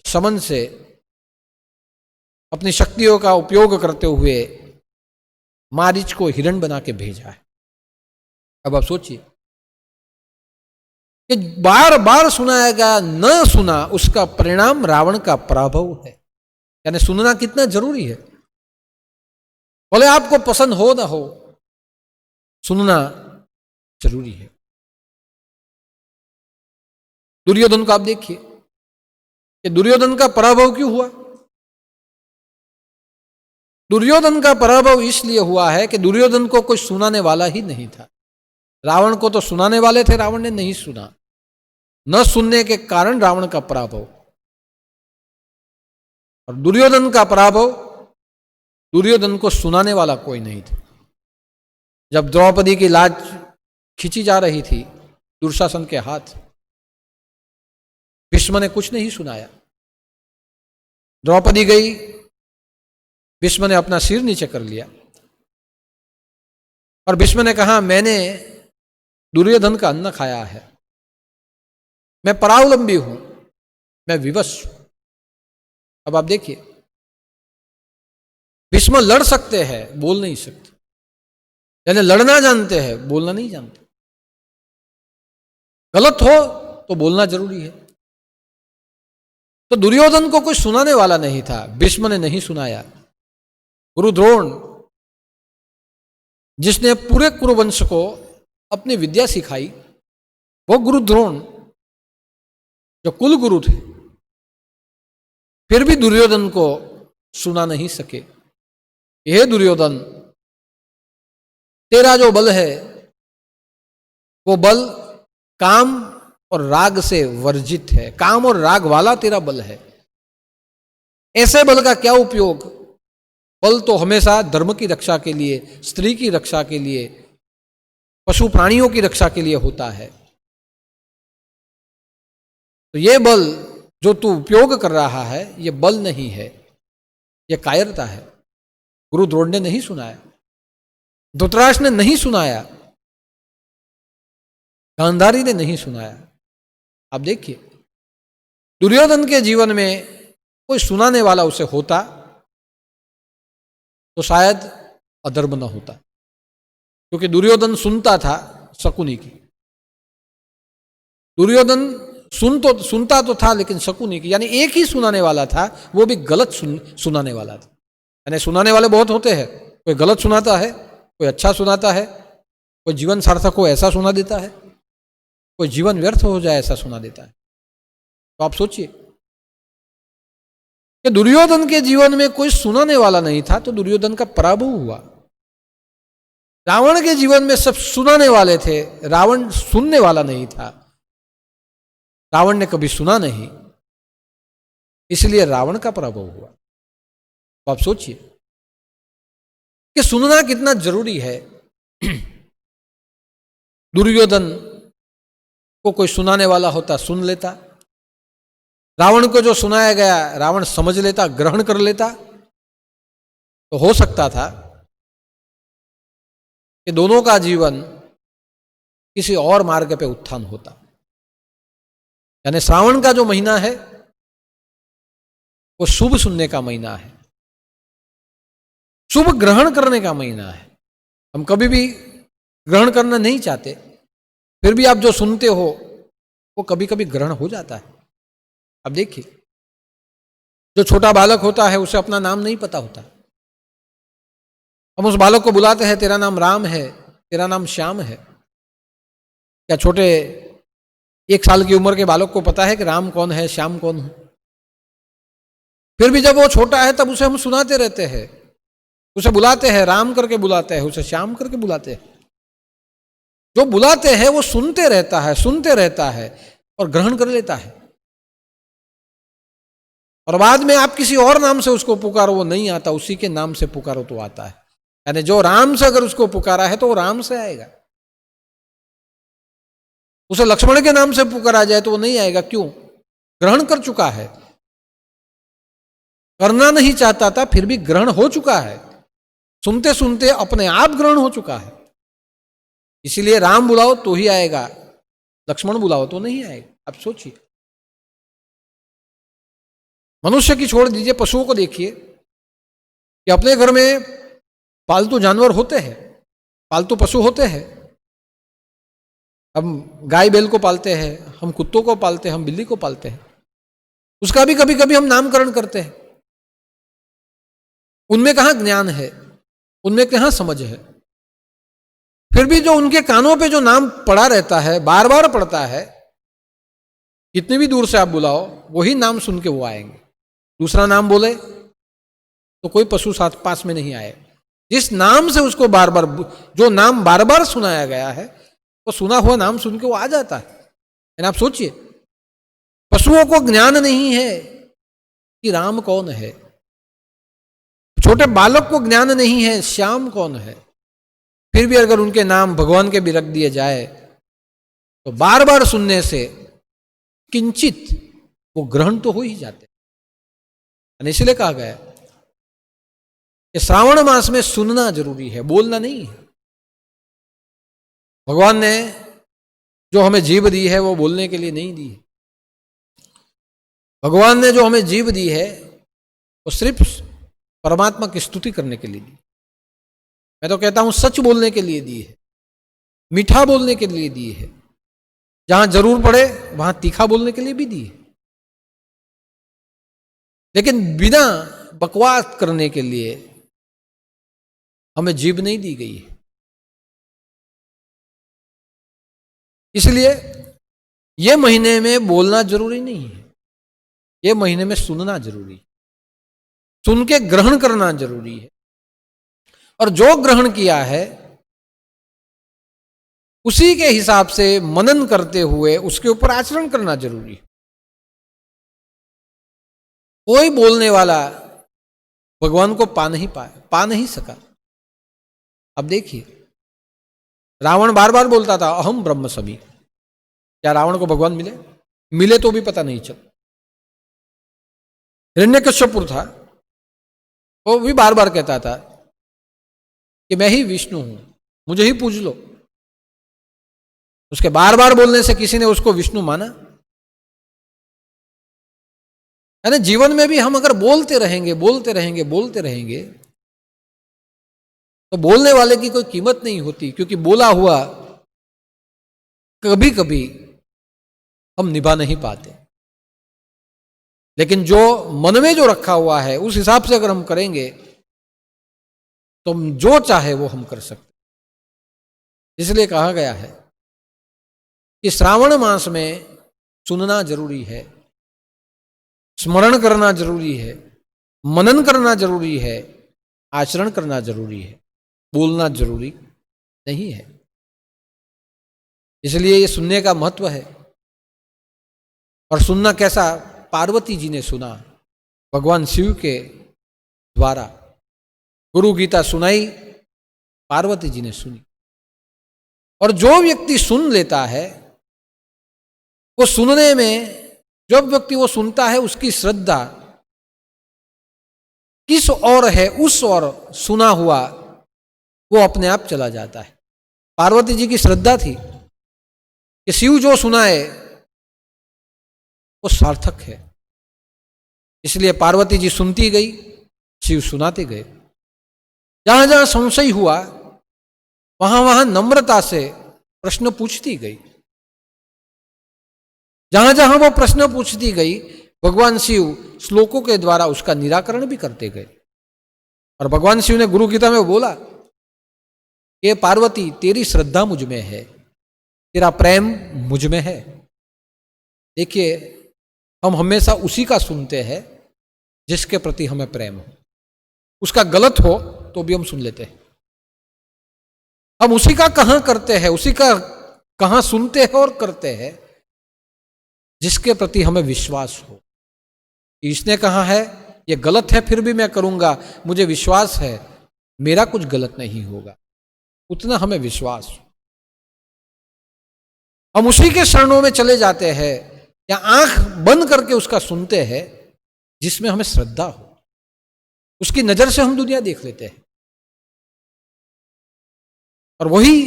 समन से, अपनी शक्तियों का उपयोग करते हुए मारीच को हिरण बना के भेजा है। अब आप सोचिए कि बार बार सुनाया गया, न सुना, उसका परिणाम रावण का पराभव है। यानी सुनना कितना जरूरी है। बोले आपको पसंद हो ना हो, सुनना जरूरी है। दुर्योधन को आप देखिए कि दुर्योधन का पराभव क्यों हुआ। दुर्योधन का पराभव इसलिए हुआ है कि दुर्योधन को कोई सुनाने वाला ही नहीं था। रावण को तो सुनाने वाले थे, रावण ने नहीं सुना। न सुनने के कारण रावण का पराभव। और दुर्योधन का पराभव, दुर्योधन को सुनाने वाला कोई नहीं था। जब द्रौपदी की लाज खींची जा रही थी दुशासन के हाथ, भीष्म ने कुछ नहीं सुनाया। द्रौपदी गई, भीष्म ने अपना सिर नीचे कर लिया और भीष्म ने कहा मैंने दुर्योधन का अन्न खाया है, मैं परावलंबी हूं, मैं विवश हूं। अब आप देखिए, भीष्म लड़ सकते हैं, बोल नहीं सकते। यानी लड़ना जानते हैं, बोलना नहीं जानते। गलत हो तो बोलना जरूरी है। तो दुर्योधन को कोई सुनाने वाला नहीं था, भीष्म ने नहीं सुनाया। गुरु द्रोण, जिसने पूरे कुरुवंश को अपनी विद्या सिखाई, वो गुरु द्रोण जो कुल गुरु थे, फिर भी दुर्योधन को सुना नहीं सके। हे दुर्योधन, तेरा जो बल है वो बल काम और राग से वर्जित है। काम और राग वाला तेरा बल है। ऐसे बल का क्या उपयोग? बल तो हमेशा धर्म की रक्षा के लिए, स्त्री की रक्षा के लिए, पशु प्राणियों की रक्षा के लिए होता है। तो ये बल जो तू उपयोग कर रहा है, ये बल नहीं है, ये कायरता है। गुरु द्रोण ने नहीं सुनाया, धृतराष्ट्र ने नहीं सुनाया, गांधारी ने नहीं सुनाया। आप देखिए, दुर्योधन के जीवन में कोई सुनाने वाला उसे होता तो शायद अधर्म न होता, क्योंकि दुर्योधन सुनता था शकुनी की। दुर्योधन सुनता तो था लेकिन शकुनी की, यानी एक ही सुनाने वाला था, वो भी गलत सुनाने वाला था। यानी सुनाने वाले बहुत होते हैं, कोई गलत सुनाता है, कोई अच्छा सुनाता है, कोई जीवन सार्थक हो ऐसा सुना देता है, कोई जीवन व्यर्थ हो जाए ऐसा सुना देता है। तो आप सोचिए कि दुर्योधन के जीवन में कोई सुनाने वाला नहीं था, तो दुर्योधन का पराभव हुआ। रावण के जीवन में सब सुनाने वाले थे, रावण सुनने वाला नहीं था, रावण ने कभी सुना नहीं, इसलिए रावण का पराभव हुआ। तो आप सोचिए कि सुनना कितना जरूरी है। दुर्योधन को कोई सुनाने वाला होता सुन लेता, रावण को जो सुनाया गया रावण समझ लेता, ग्रहण कर लेता, तो हो सकता था कि दोनों का जीवन किसी और मार्ग पे उत्थान होता। यानी श्रावण का जो महीना है वो शुभ सुनने का महीना है, शुभ ग्रहण करने का महीना है। हम कभी भी ग्रहण करना नहीं चाहते, फिर भी आप जो सुनते हो वो कभी कभी ग्रहण हो जाता है। अब देखिए, जो छोटा बालक होता है उसे अपना नाम नहीं पता होता, हम उस बालक को बुलाते हैं, तेरा नाम राम है, तेरा नाम श्याम है। क्या छोटे 1 साल की उम्र के बालक को पता है कि राम कौन है, श्याम कौन है? फिर भी जब वो छोटा है तब उसे हम सुनाते रहते हैं, उसे बुलाते हैं, राम करके बुलाते हैं, उसे श्याम करके बुलाते हैं। जो बुलाते हैं वो सुनते रहता है, सुनते रहता है और ग्रहण कर लेता है। और बाद में आप किसी और नाम से उसको पुकारो वो नहीं आता, उसी के नाम से पुकारो तो आता है। यानी जो राम से अगर उसको पुकारा है तो वो राम से आएगा, उसे लक्ष्मण के नाम से पुकारा जाए तो वो नहीं आएगा। क्यों? ग्रहण कर चुका है, करना नहीं चाहता था फिर भी ग्रहण हो चुका है, सुनते सुनते अपने आप ग्रहण हो चुका है। इसीलिए राम बुलाओ तो ही आएगा, लक्ष्मण बुलाओ तो नहीं आएगा। आप सोचिए, मनुष्य की छोड़ दीजिए, पशुओं को देखिए कि अपने घर में पालतू जानवर होते हैं, पालतू पशु होते हैं। हम गाय बैल को पालते हैं, हम कुत्तों को पालते हैं, हम बिल्ली को पालते हैं, उसका भी कभी कभी हम नामकरण करते हैं। उनमें कहाँ ज्ञान है, उनमें कहाँ समझ है, फिर भी जो उनके कानों पे जो नाम पड़ा रहता है, बार बार पड़ता है, कितनी भी दूर से आप बुलाओ वही नाम सुन के वो आएंगे। दूसरा नाम बोले तो कोई पशु साथ पास में नहीं आए। जिस नाम से उसको बार बार, जो नाम बार बार सुनाया गया है, वो सुना हुआ नाम सुन के वो आ जाता है। आप सोचिए, पशुओं को ज्ञान नहीं है कि राम कौन है, छोटे बालक को ज्ञान नहीं है श्याम कौन है, फिर भी अगर उनके नाम भगवान के भी रख दिए जाए तो बार बार सुनने से किंचित वो ग्रहण तो हो ही जाते। इसलिए कहा गया कि श्रावण मास में सुनना जरूरी है, बोलना नहीं है। भगवान ने जो हमें जीभ दी है वो बोलने के लिए नहीं दी है। भगवान ने जो हमें जीभ दी है वो सिर्फ परमात्मा की स्तुति करने के लिए दी। मैं तो कहता हूं सच बोलने के लिए दी है, मीठा बोलने के लिए दी है, जहां जरूर पड़े वहां तीखा बोलने के लिए भी दी है, लेकिन बिना बकवास करने के लिए हमें जीभ नहीं दी गई है। इसलिए ये महीने में बोलना जरूरी नहीं है, ये महीने में सुनना जरूरी है, सुन के ग्रहण करना जरूरी है, और जो ग्रहण किया है उसी के हिसाब से मनन करते हुए उसके ऊपर आचरण करना जरूरी है। कोई बोलने वाला भगवान को पा नहीं सका। अब देखिए, रावण बार बार बोलता था अहम ब्रह्मस्मि। क्या रावण को भगवान मिले तो भी पता नहीं चला। हिरण्यकश्यप था, वो भी बार बार कहता था कि मैं ही विष्णु हूं, मुझे ही पूज लो। उसके बार बार बोलने से किसी ने उसको विष्णु माना? यानी जीवन में भी हम अगर बोलते रहेंगे तो बोलने वाले की कोई कीमत नहीं होती, क्योंकि बोला हुआ कभी कभी हम निभा नहीं पाते। लेकिन जो मन में जो रखा हुआ है उस हिसाब से अगर हम करेंगे तो हम जो चाहे वो हम कर सकते। इसलिए कहा गया है कि श्रावण मास में सुनना जरूरी है, स्मरण करना जरूरी है, मनन करना जरूरी है, आचरण करना जरूरी है, बोलना जरूरी नहीं है। इसलिए ये सुनने का महत्व है। और सुनना कैसा? पार्वती जी ने सुना भगवान शिव के द्वारा, गुरु गीता सुनाई, पार्वती जी ने सुनी। और जो व्यक्ति सुन लेता है, वो सुनने में, जब व्यक्ति वो सुनता है, उसकी श्रद्धा किस ओर है उस ओर सुना हुआ वो अपने आप चला जाता है। पार्वती जी की श्रद्धा थी कि शिव जो सुनाए वो सार्थक है। इसलिए पार्वती जी सुनती गई, शिव सुनाते गए। जहां जहां संशय हुआ वहां वहां नम्रता से प्रश्न पूछती गई। जहां जहां वो प्रश्न पूछती गई, भगवान शिव श्लोकों के द्वारा उसका निराकरण भी करते गए। और भगवान शिव ने गुरु गीता में बोला कि पार्वती तेरी श्रद्धा मुझ में है, तेरा प्रेम मुझ में है। देखिए, हम हमेशा उसी का सुनते हैं जिसके प्रति हमें प्रेम हो। उसका गलत हो तो भी हम सुन लेते हैं। हम उसी का कहां करते हैं, उसी का कहां सुनते हैं और करते हैं जिसके प्रति हमें विश्वास हो। इसने कहा है ये गलत है, फिर भी मैं करूंगा, मुझे विश्वास है मेरा कुछ गलत नहीं होगा, उतना हमें विश्वास हो। हम उसी के शरणों में चले जाते हैं या आंख बंद करके उसका सुनते हैं जिसमें हमें श्रद्धा हो। उसकी नजर से हम दुनिया देख लेते हैं। और वही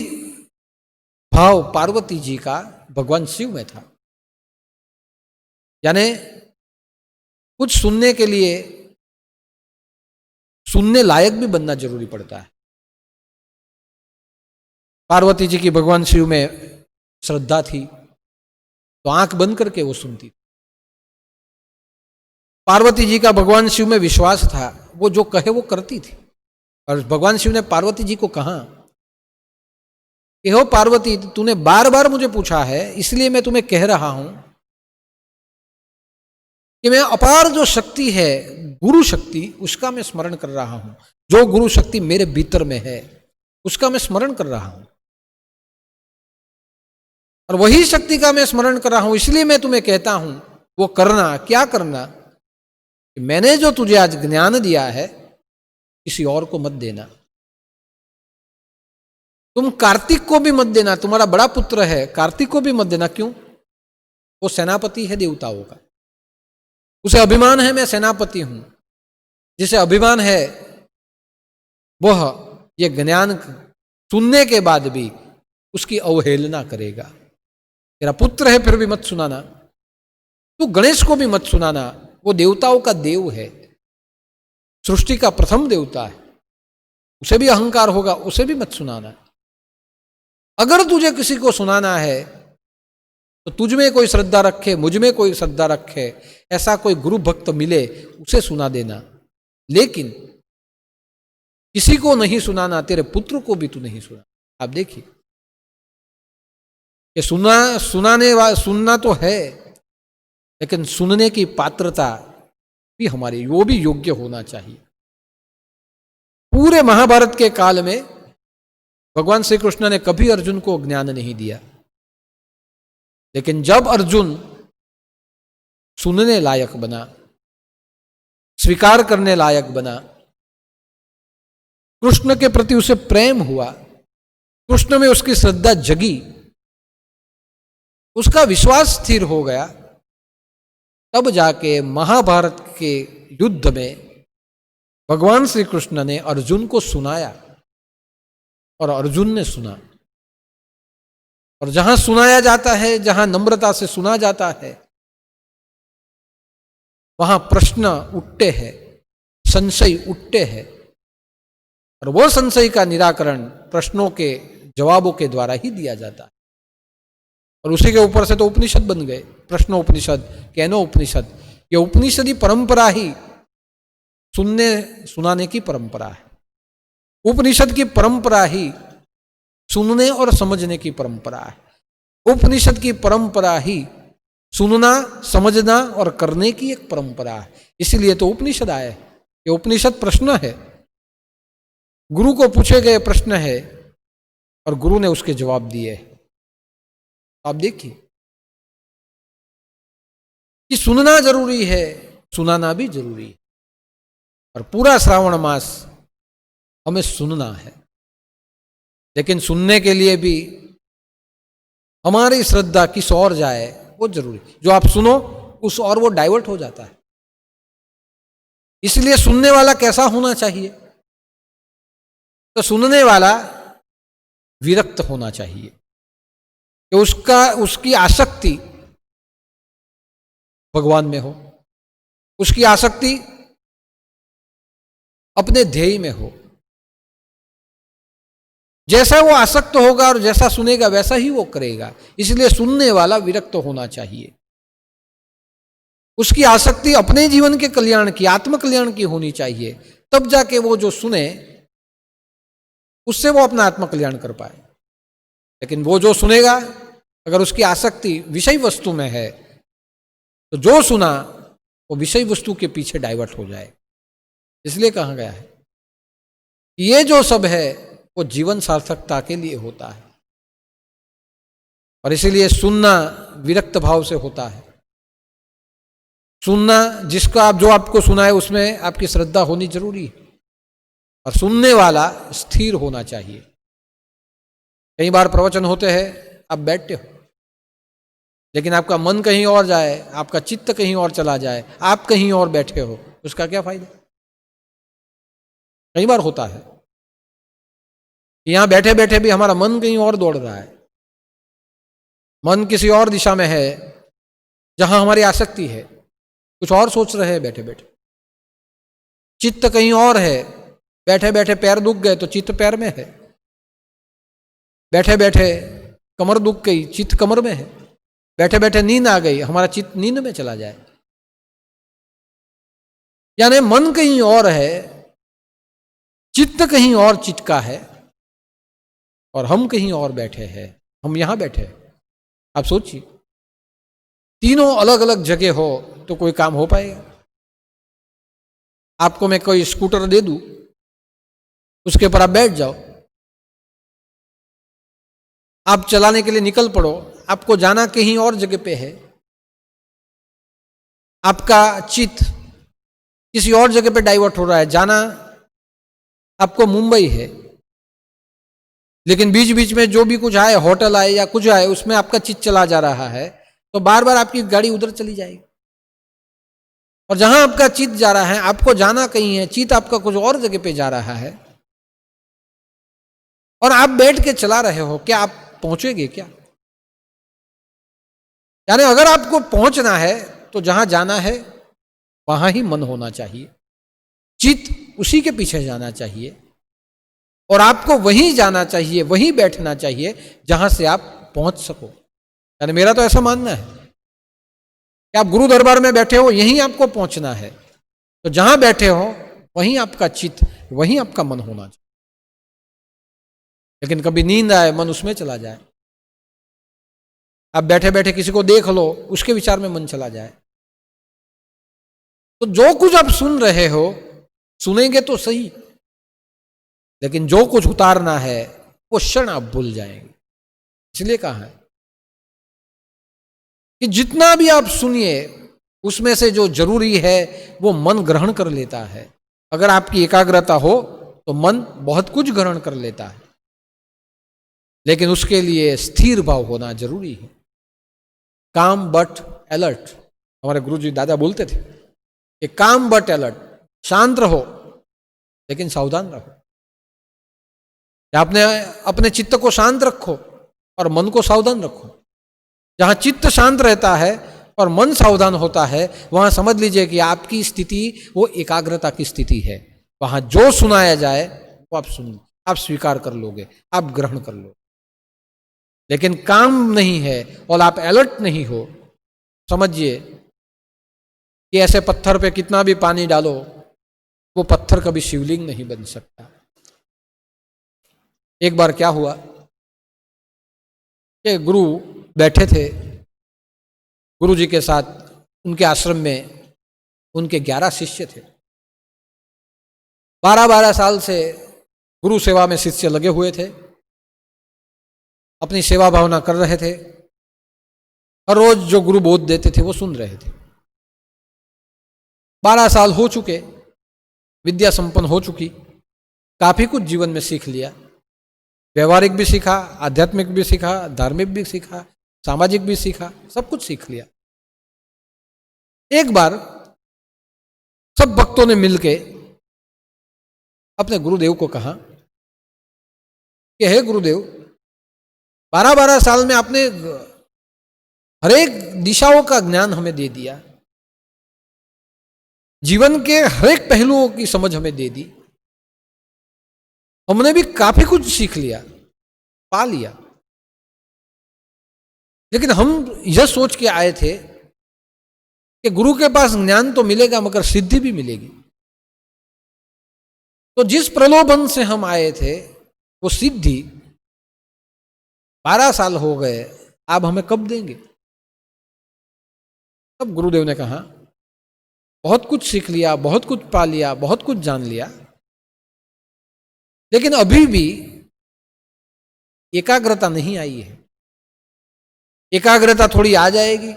भाव पार्वती जी का भगवान शिव में था। यानी कुछ सुनने के लिए सुनने लायक भी बनना जरूरी पड़ता है। पार्वती जी की भगवान शिव में श्रद्धा थी तो आंख बंद करके वो सुनती थी। पार्वती जी का भगवान शिव में विश्वास था, वो जो कहे वो करती थी। और भगवान शिव ने पार्वती जी को कहा कि हो पार्वती, तूने बार बार मुझे पूछा है, इसलिए मैं तुम्हें कह रहा हूं कि मैं अपार जो शक्ति है, गुरु शक्ति, उसका मैं स्मरण कर रहा हूं। जो गुरु शक्ति मेरे भीतर में है उसका मैं स्मरण कर रहा हूं। और वही शक्ति का मैं स्मरण कर रहा हूं, इसलिए मैं तुम्हें कहता हूं वो करना। क्या करना? कि मैंने जो तुझे आज ज्ञान दिया है किसी और को मत देना। तुम कार्तिक को भी मत देना, तुम्हारा बड़ा पुत्र है, कार्तिक को भी मत देना। क्यों? वो सेनापति है देवताओं का, उसे अभिमान है मैं सेनापति हूं। जिसे अभिमान है वह ये ज्ञान सुनने के बाद भी उसकी अवहेलना करेगा। तेरा पुत्र है फिर भी मत सुनाना। तू गणेश को भी मत सुनाना, वो देवताओं का देव है, सृष्टि का प्रथम देवता है, उसे भी अहंकार होगा, उसे भी मत सुनाना। अगर तुझे किसी को सुनाना है तो तुझ में कोई श्रद्धा रखे, मुझ में कोई श्रद्धा रखे, ऐसा कोई गुरु भक्त मिले उसे सुना देना। लेकिन किसी को नहीं सुनाना, तेरे पुत्र को भी तू नहीं सुना। आप देखिए कि सुनना तो है, लेकिन सुनने की पात्रता भी हमारी, वो भी योग्य होना चाहिए। पूरे महाभारत के काल में भगवान श्री कृष्ण ने कभी अर्जुन को ज्ञान नहीं दिया, लेकिन जब अर्जुन सुनने लायक बना, स्वीकार करने लायक बना, कृष्ण के प्रति उसे प्रेम हुआ, कृष्ण में उसकी श्रद्धा जगी, उसका विश्वास स्थिर हो गया, तब जाके महाभारत के युद्ध में भगवान श्री कृष्ण ने अर्जुन को सुनाया और अर्जुन ने सुना। और जहां सुनाया जाता है, जहां नम्रता से सुना जाता है, वहां प्रश्न उठते हैं, संशय उठते हैं, और वो संशय का निराकरण प्रश्नों के जवाबों के द्वारा ही दिया जाता है। और उसी के ऊपर से तो उपनिषद बन गए, प्रश्नोपनिषद, केनोपनिषद। ये उपनिषदी परंपरा ही सुनने सुनाने की परंपरा है। उपनिषद की परंपरा ही सुनने और समझने की परंपरा है। उपनिषद की परंपरा ही सुनना, समझना और करने की एक परंपरा है। इसीलिए तो उपनिषद आए। ये उपनिषद प्रश्न है, गुरु को पूछे गए प्रश्न है और गुरु ने उसके जवाब दिए। आप देखिए कि सुनना जरूरी है, सुनाना भी जरूरी है। और पूरा श्रावण मास हमें सुनना है, लेकिन सुनने के लिए भी हमारी श्रद्धा किस ओर जाए वो जरूरी। जो आप सुनो उस और वो डाइवर्ट हो जाता है। इसलिए सुनने वाला कैसा होना चाहिए? तो सुनने वाला विरक्त होना चाहिए कि उसकी आसक्ति भगवान में हो, उसकी आसक्ति अपने ध्येय में हो। जैसा वो आसक्त होगा और जैसा सुनेगा वैसा ही वो करेगा। इसलिए सुनने वाला विरक्त होना चाहिए। उसकी आसक्ति अपने जीवन के कल्याण की, आत्मकल्याण की होनी चाहिए। तब जाके वो जो सुने उससे वो अपना आत्मकल्याण कर पाए। लेकिन वो जो सुनेगा अगर उसकी आसक्ति विषय वस्तु में है तो जो सुना वो विषय वस्तु के पीछे डाइवर्ट हो जाए। इसलिए कहा गया है ये जो सब है वो जीवन सार्थकता के लिए होता है। और इसीलिए सुनना विरक्त भाव से होता है। सुनना, जिसका जो आपको सुनाए उसमें आपकी श्रद्धा होनी जरूरी है। और सुनने वाला स्थिर होना चाहिए। कई बार प्रवचन होते हैं, आप बैठते हो लेकिन आपका मन कहीं और जाए, आपका चित्त कहीं और चला जाए, आप कहीं और बैठे हो, उसका क्या फायदा? कई बार होता है यहां बैठे बैठे भी हमारा मन कहीं और दौड़ रहा है। मन किसी और दिशा में है जहां हमारी आसक्ति है, कुछ और सोच रहे हैं बैठे बैठे। चित्त कहीं और है, बैठे बैठे पैर दुख गए तो चित्त पैर में है, बैठे बैठे कमर दुख गई, चित्त कमर में है, बैठे बैठे नींद आ गई, हमारा चित्त नींद में चला जाए। यानी मन कहीं और है, चित्त कहीं और चिटका है और हम कहीं और बैठे हैं। हम यहां बैठे हैं। आप सोचिए, तीनों अलग अलग जगह हो तो कोई काम हो पाएगा? आपको मैं कोई स्कूटर दे दूं, उसके ऊपर आप बैठ जाओ, आप चलाने के लिए निकल पड़ो, आपको जाना कहीं और जगह पे है, आपका चित्त किसी और जगह पे डाइवर्ट हो रहा है, जाना आपको मुंबई है, लेकिन बीच बीच में जो भी कुछ आए, होटल आए या कुछ आए, उसमें आपका चित्त चला जा रहा है, तो बार बार आपकी गाड़ी उधर चली जाएगी। और जहां आपका चित्त जा रहा है, आपको जाना कहीं है, चित्त आपका कुछ और जगह पे जा रहा है और आप बैठ के चला रहे हो, क्या आप पहुंचेंगे क्या? यानी अगर आपको पहुंचना है तो जहां जाना है वहां ही मन होना चाहिए, चित्त उसी के पीछे जाना चाहिए और आपको वहीं जाना चाहिए, वहीं बैठना चाहिए जहां से आप पहुंच सको। यानी मेरा तो ऐसा मानना है कि आप गुरु दरबार में बैठे हो, यहीं आपको पहुंचना है, तो जहां बैठे हो वहीं आपका चित्त, वहीं आपका मन होना चाहिए। लेकिन कभी नींद आए, मन उसमें चला जाए, आप बैठे बैठे किसी को देख लो, उसके विचार में मन चला जाए, तो जो कुछ आप सुन रहे हो, सुनेंगे तो सही, लेकिन जो कुछ उतारना है वो क्षण आप भूल जाएंगे। इसलिए कहा है कि जितना भी आप सुनिए उसमें से जो जरूरी है वो मन ग्रहण कर लेता है। अगर आपकी एकाग्रता हो तो मन बहुत कुछ ग्रहण कर लेता है, लेकिन उसके लिए स्थिर भाव होना जरूरी है। काम बट अलर्ट, हमारे गुरुजी दादा बोलते थे कि काम बट अलर्ट, शांत रहो लेकिन सावधान रहो। आपने अपने चित्त को शांत रखो और मन को सावधान रखो। जहां चित्त शांत रहता है और मन सावधान होता है, वहां समझ लीजिए कि आपकी स्थिति वो एकाग्रता की स्थिति है। वहां जो सुनाया जाए वो आप स्वीकार कर लोगे, आप ग्रहण कर लो। लेकिन काम नहीं है और आप अलर्ट नहीं हो, समझिए कि ऐसे पत्थर पे कितना भी पानी डालो, वो पत्थर कभी शिवलिंग नहीं बन सकता। एक बार क्या हुआ कि गुरु बैठे थे, गुरु जी के साथ उनके आश्रम में उनके 11 शिष्य थे। 12-12 साल से गुरु सेवा में शिष्य लगे हुए थे, अपनी सेवा भावना कर रहे थे। हर रोज जो गुरु बोध देते थे वो सुन रहे थे। 12 साल हो चुके, विद्या संपन्न हो चुकी, काफी कुछ जीवन में सीख लिया, व्यवहारिक भी सीखा, आध्यात्मिक भी सीखा, धार्मिक भी सीखा, सामाजिक भी सीखा, सब कुछ सीख लिया। एक बार सब भक्तों ने मिलके अपने गुरुदेव को कहा कि हे गुरुदेव, 12-12 साल में आपने हरेक दिशाओं का ज्ञान हमें दे दिया, जीवन के हरेक पहलुओं की समझ हमें दे दी, हमने भी काफी कुछ सीख लिया, पा लिया, लेकिन हम यह सोच के आए थे कि गुरु के पास ज्ञान तो मिलेगा मगर सिद्धि भी मिलेगी। तो जिस प्रलोभन से हम आए थे वो सिद्धि 12 साल हो गए, आप हमें कब देंगे? तब गुरुदेव ने कहा, बहुत कुछ सीख लिया, बहुत कुछ पा लिया, बहुत कुछ जान लिया, लेकिन अभी भी एकाग्रता नहीं आई है। एकाग्रता थोड़ी आ जाएगी,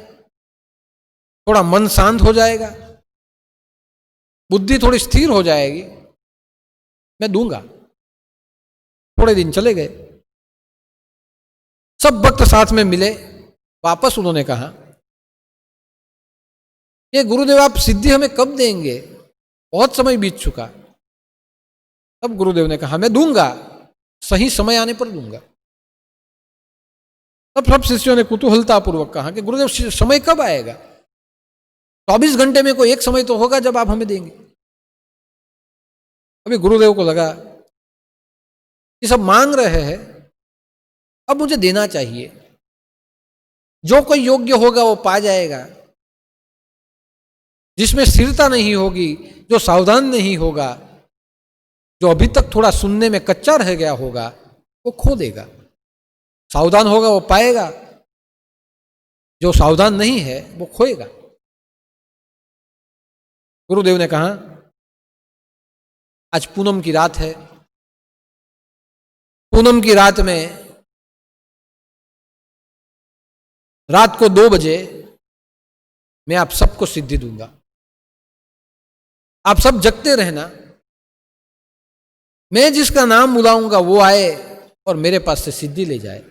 थोड़ा मन शांत हो जाएगा, बुद्धि थोड़ी स्थिर हो जाएगी, मैं दूंगा। थोड़े दिन चले गए, सब भक्त साथ में मिले, वापस उन्होंने कहा, ये गुरुदेव आप सिद्धि हमें कब देंगे? बहुत समय बीत चुका। तब गुरुदेव ने कहा, मैं दूंगा, सही समय आने पर दूंगा। तब सब शिष्यों ने कुतूहलतापूर्वक कहा कि गुरुदेव समय कब आएगा? 24 घंटे में कोई एक समय तो होगा जब आप हमें देंगे। अभी गुरुदेव को लगा कि सब मांग रहे हैं, अब मुझे देना चाहिए, जो कोई योग्य होगा वो पा जाएगा, जिसमें स्थिरता नहीं होगी, जो सावधान नहीं होगा, जो अभी तक थोड़ा सुनने में कच्चा रह गया होगा, वो खो देगा। सावधान होगा वो पाएगा, जो सावधान नहीं है वो खोएगा। गुरुदेव ने कहा, आज पूनम की रात है, पूनम की रात में रात को 2 बजे मैं आप सबको सिद्धि दूंगा। आप सब जगते रहना, मैं जिसका नाम बुलाऊंगा वो आए और मेरे पास से सिद्धि ले जाए।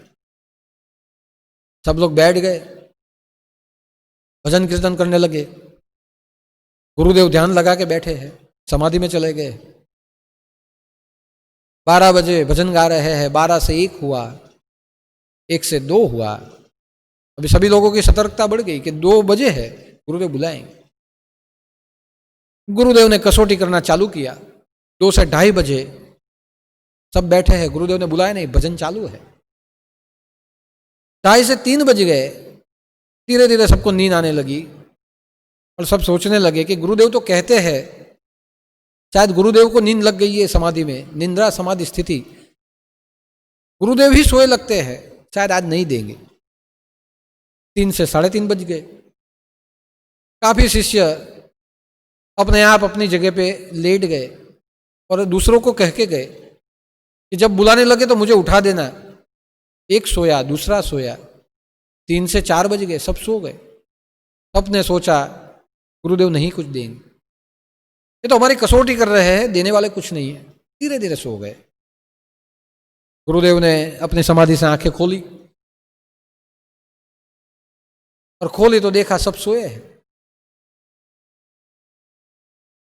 सब लोग बैठ गए, भजन कीर्तन करने लगे। गुरुदेव ध्यान लगा के बैठे हैं, समाधि में चले गए। 12 बजे भजन गा रहे हैं, 12 से 1 हुआ, 1 से 2 हुआ। अभी सभी लोगों की सतर्कता बढ़ गई कि 2 बजे है, गुरुदेव बुलाएंगे। गुरुदेव ने कसौटी करना चालू किया। 2 से 2:30 बजे सब बैठे हैं, गुरुदेव ने बुलाया नहीं, भजन चालू है। 2:30 से 3 बज गए। धीरे धीरे सबको नींद आने लगी और सब सोचने लगे कि गुरुदेव तो कहते हैं, शायद गुरुदेव को नींद लग गई है समाधि में, निंद्रा समाधि स्थिति, गुरुदेव ही सोए लगते हैं, शायद आज नहीं देंगे। 3 से 3:30 बज गए। काफी शिष्य अपने आप अपनी जगह पे लेट गए और दूसरों को कह के गए कि जब बुलाने लगे तो मुझे उठा देना। एक सोया, दूसरा सोया, 3 से 4 बज गए, सब सो गए। सबने सोचा गुरुदेव नहीं कुछ देंगे, ये तो हमारी कसौटी कर रहे हैं, देने वाले कुछ नहीं है। धीरे धीरे सो गए। गुरुदेव ने अपनी समाधि से आंखें खोली और खोली तो देखा सब सोए हैं।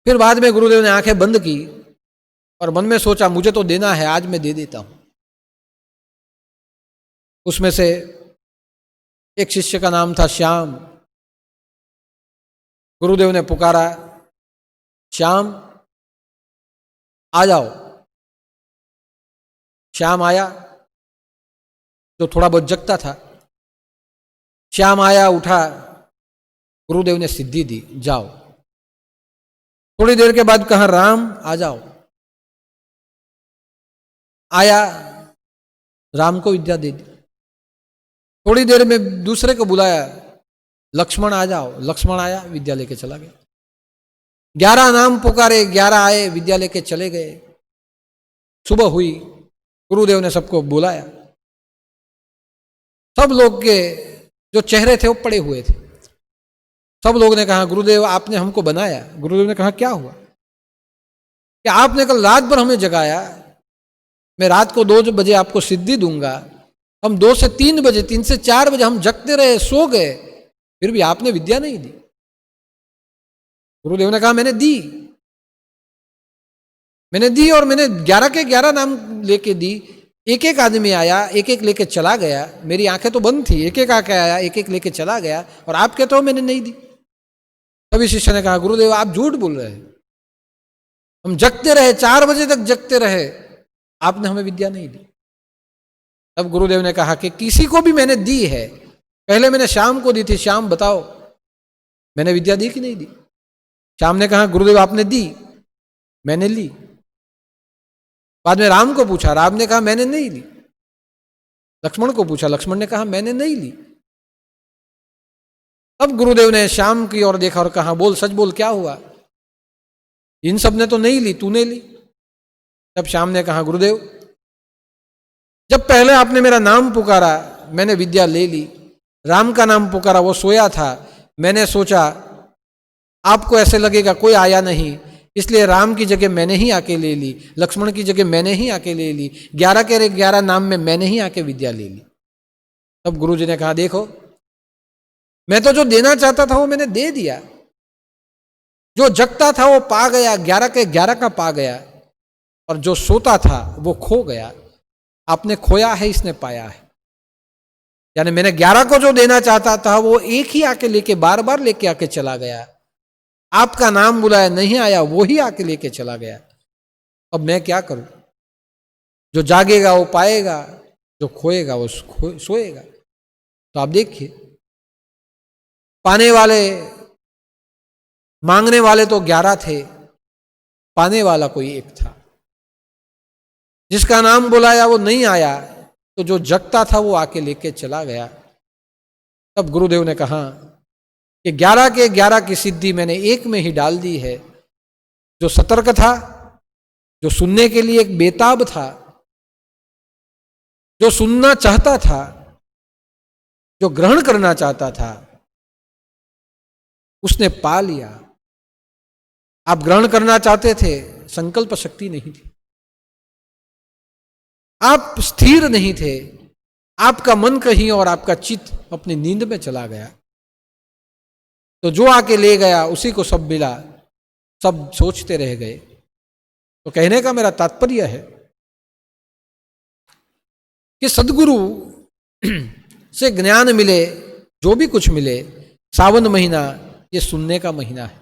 फिर बाद में गुरुदेव ने आंखें बंद की और मन में सोचा मुझे तो देना है, आज मैं दे देता हूं। उसमें से एक शिष्य का नाम था श्याम। गुरुदेव ने पुकारा, श्याम आ जाओ। श्याम आया, जो थोड़ा बहुत जगता था। श्याम आया, उठा, गुरुदेव ने सिद्धि दी, जाओ। थोड़ी देर के बाद कहा, राम आ जाओ। आया, राम को विद्या दे दी। थोड़ी देर में दूसरे को बुलाया, लक्ष्मण आ जाओ। लक्ष्मण आया, विद्या लेके चला गया। 11 नाम पुकारे, 11 आए, विद्या लेके चले गए। सुबह हुई, गुरुदेव ने सबको बुलाया। सब लोग के जो चेहरे थे वो पड़े हुए थे। सब लोग ने कहा, गुरुदेव आपने हमको बनाया। गुरुदेव ने कहा, क्या हुआ? कि आपने कल रात भर हमें जगाया, मैं रात को 2 बजे आपको सिद्धि दूंगा। हम 2 से 3 बजे, 3 से 4 बजे हम जगते रहे, सो गए, फिर भी आपने विद्या नहीं दी। गुरुदेव ने कहा, मैंने दी और मैंने 11 के 11 नाम लेके दी। एक एक आदमी आया, एक एक लेके चला गया। मेरी आंखें तो बंद थी, एक एक आके आया, एक एक लेके चला गया, और आप कहते हो मैंने नहीं दी। तभी शिष्य ने कहा, गुरुदेव आप झूठ बोल रहे हैं, हम जगते रहे, 4 बजे तक जगते रहे, आपने हमें विद्या नहीं दी। तब गुरुदेव ने कहा कि किसी को भी मैंने दी है, पहले मैंने श्याम को दी थी, श्याम बताओ मैंने विद्या दी कि नहीं दी? श्याम ने कहा, गुरुदेव आपने दी, मैंने ली। बाद में राम को पूछा, राम ने कहा मैंने नहीं ली। लक्ष्मण को पूछा, लक्ष्मण ने कहा मैंने नहीं ली। तब गुरुदेव ने श्याम की ओर देखा और कहा, बोल, सच बोल, क्या हुआ? इन सब ने तो नहीं ली, तूने ली। तब श्याम ने कहा, गुरुदेव जब पहले आपने मेरा नाम पुकारा, मैंने विद्या ले ली। राम का नाम पुकारा, वो सोया था, मैंने सोचा आपको ऐसे लगेगा कोई आया नहीं, इसलिए राम की जगह मैंने ही आके ले ली, लक्ष्मण की जगह मैंने ही आके ले ली, 11 के 11 नाम में मैंने ही आके विद्या ले ली। तब गुरुजी ने कहा, देखो मैं तो जो देना चाहता था वो मैंने दे दिया, जो जगता था वो पा गया, 11 के 11 का पा गया, और जो सोता था वो खो गया। आपने खोया है, इसने पाया है। यानी मैंने 11 को जो देना चाहता था वो एक ही आके लेके, बार बार लेके आके चला गया। आपका नाम बुलाया, नहीं आया, वो ही आके लेके चला गया। अब मैं क्या करूं? जो जागेगा वो पाएगा, जो खोएगा वो सोएगा। तो आप देखिए, पाने वाले, मांगने वाले तो 11 थे, पाने वाला कोई एक था। जिसका नाम बुलाया वो नहीं आया, तो जो जगता था वो आके लेके चला गया। तब गुरुदेव ने कहा कि 11 के 11 की सिद्धि मैंने एक में ही डाल दी है। जो सतर्क था, जो सुनने के लिए एक बेताब था, जो सुनना चाहता था, जो ग्रहण करना चाहता था, उसने पा लिया। आप ग्रहण करना चाहते थे, संकल्प शक्ति नहीं थी, आप स्थिर नहीं थे, आपका मन कहीं और आपका चित्त अपनी नींद में चला गया। तो जो आके ले गया उसी को सब मिला, सब सोचते रह गए। तो कहने का मेरा तात्पर्य है कि सदगुरु से ज्ञान मिले, जो भी कुछ मिले, सावन महीना ये सुनने का महीना है।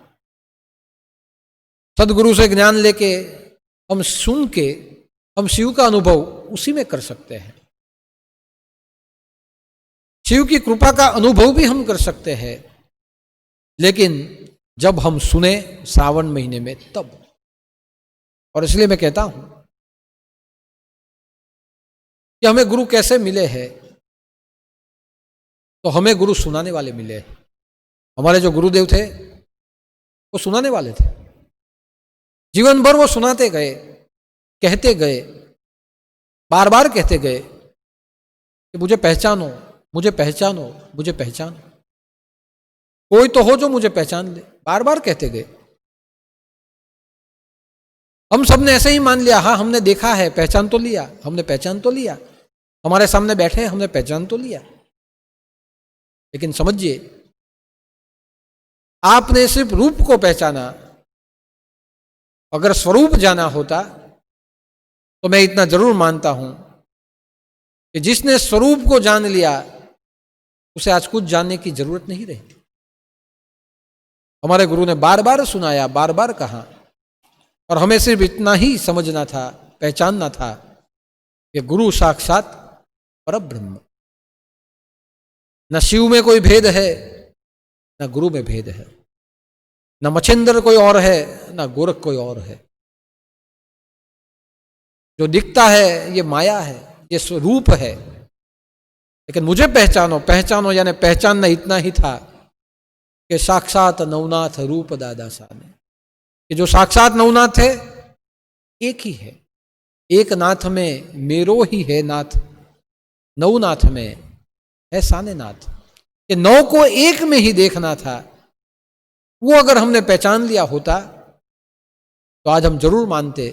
सदगुरु से ज्ञान लेके हम सुन के हम शिव का अनुभव उसी में कर सकते हैं। शिव की कृपा का अनुभव भी हम कर सकते हैं, लेकिन जब हम सुने श्रावण महीने में तब। और इसलिए मैं कहता हूं कि हमें गुरु कैसे मिले हैं, तो हमें गुरु सुनाने वाले मिले हैं। हमारे जो गुरुदेव थे वो सुनाने वाले थे, जीवन भर वो सुनाते गए, कहते गए, बार बार कहते गए कि मुझे पहचानो, मुझे पहचानो, मुझे पहचानो, कोई तो हो जो मुझे पहचान ले। बार बार कहते गए। हम सब ने ऐसे ही मान लिया, हाँ हमने देखा है, पहचान तो लिया, हमने पहचान तो लिया, हमारे सामने बैठे हमने पहचान तो लिया। लेकिन समझिए, आपने सिर्फ रूप को पहचाना, अगर स्वरूप जाना होता तो मैं इतना जरूर मानता हूं कि जिसने स्वरूप को जान लिया उसे आज कुछ जानने की जरूरत नहीं रही। हमारे गुरु ने बार बार सुनाया, बार बार कहा, और हमें सिर्फ इतना ही समझना था, पहचानना था कि गुरु साक्षात परब्रह्म। न शिव में कोई भेद है, न गुरु में भेद है, न मच्छिंद्र कोई और है, न गोरख कोई और है। जो दिखता है ये माया है, ये स्वरूप है। लेकिन मुझे पहचानो, पहचानो यानी पहचानना इतना ही था कि साक्षात नवनाथ रूप दादा साने, कि जो साक्षात नवनाथ है एक ही है। एक नाथ में मेरो ही है नाथ, नवनाथ में है साने नाथ। कि नौ को एक में ही देखना था, वो अगर हमने पहचान लिया होता तो आज हम जरूर मानते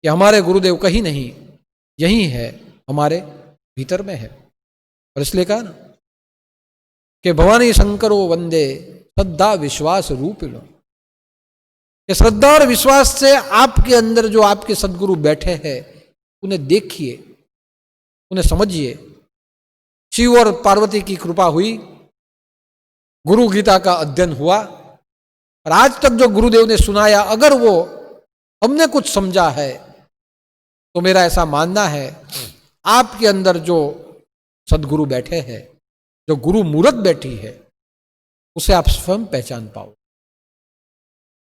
कि हमारे गुरुदेव कहीं नहीं, यही है, हमारे भीतर में है। और इसलिए कहा ना कि भवानी शंकरो वंदे श्रद्धा विश्वास रूपिणो, कि श्रद्धा और विश्वास से आपके अंदर जो आपके सदगुरु बैठे हैं उन्हें देखिए, उन्हें समझिए। शिव और पार्वती की कृपा हुई, गुरु गीता का अध्ययन हुआ, और आज तक जो गुरुदेव ने सुनाया अगर वो हमने कुछ समझा है तो मेरा ऐसा मानना है आपके अंदर जो सदगुरु बैठे हैं, जो गुरु मूर्त बैठी है, उसे आप स्वयं पहचान पाओ।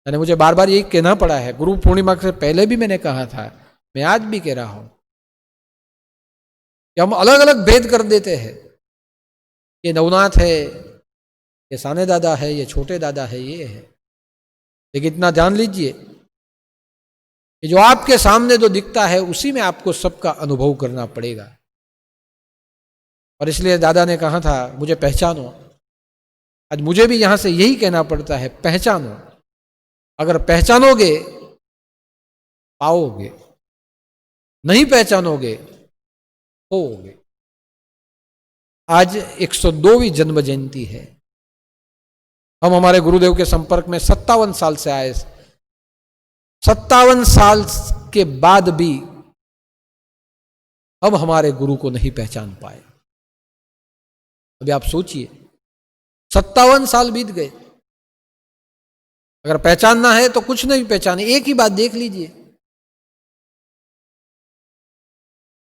यानी मुझे बार बार यही कहना पड़ा है, गुरु पूर्णिमा से पहले भी मैंने कहा था, मैं आज भी कह रहा हूं कि हम अलग अलग भेद कर देते हैं। ये नवनाथ है, ये साने दादा है, ये छोटे दादा है, ये है। लेकिन इतना ध्यान लीजिए कि जो आपके सामने जो दिखता है उसी में आपको सबका अनुभव करना पड़ेगा। और इसलिए दादा ने कहा था मुझे पहचानो। आज मुझे भी यहां से यही कहना पड़ता है, पहचानो। अगर पहचानोगे पाओगे, नहीं पहचानोगे होगे। आज 102वीं जन्म जयंती है। हम हमारे गुरुदेव के संपर्क में 57 साल से आए, 57 साल के बाद भी हम हमारे गुरु को नहीं पहचान पाए। अभी आप सोचिए, 57 साल बीत गए। अगर पहचानना है तो कुछ नहीं पहचाने। एक ही बात देख लीजिए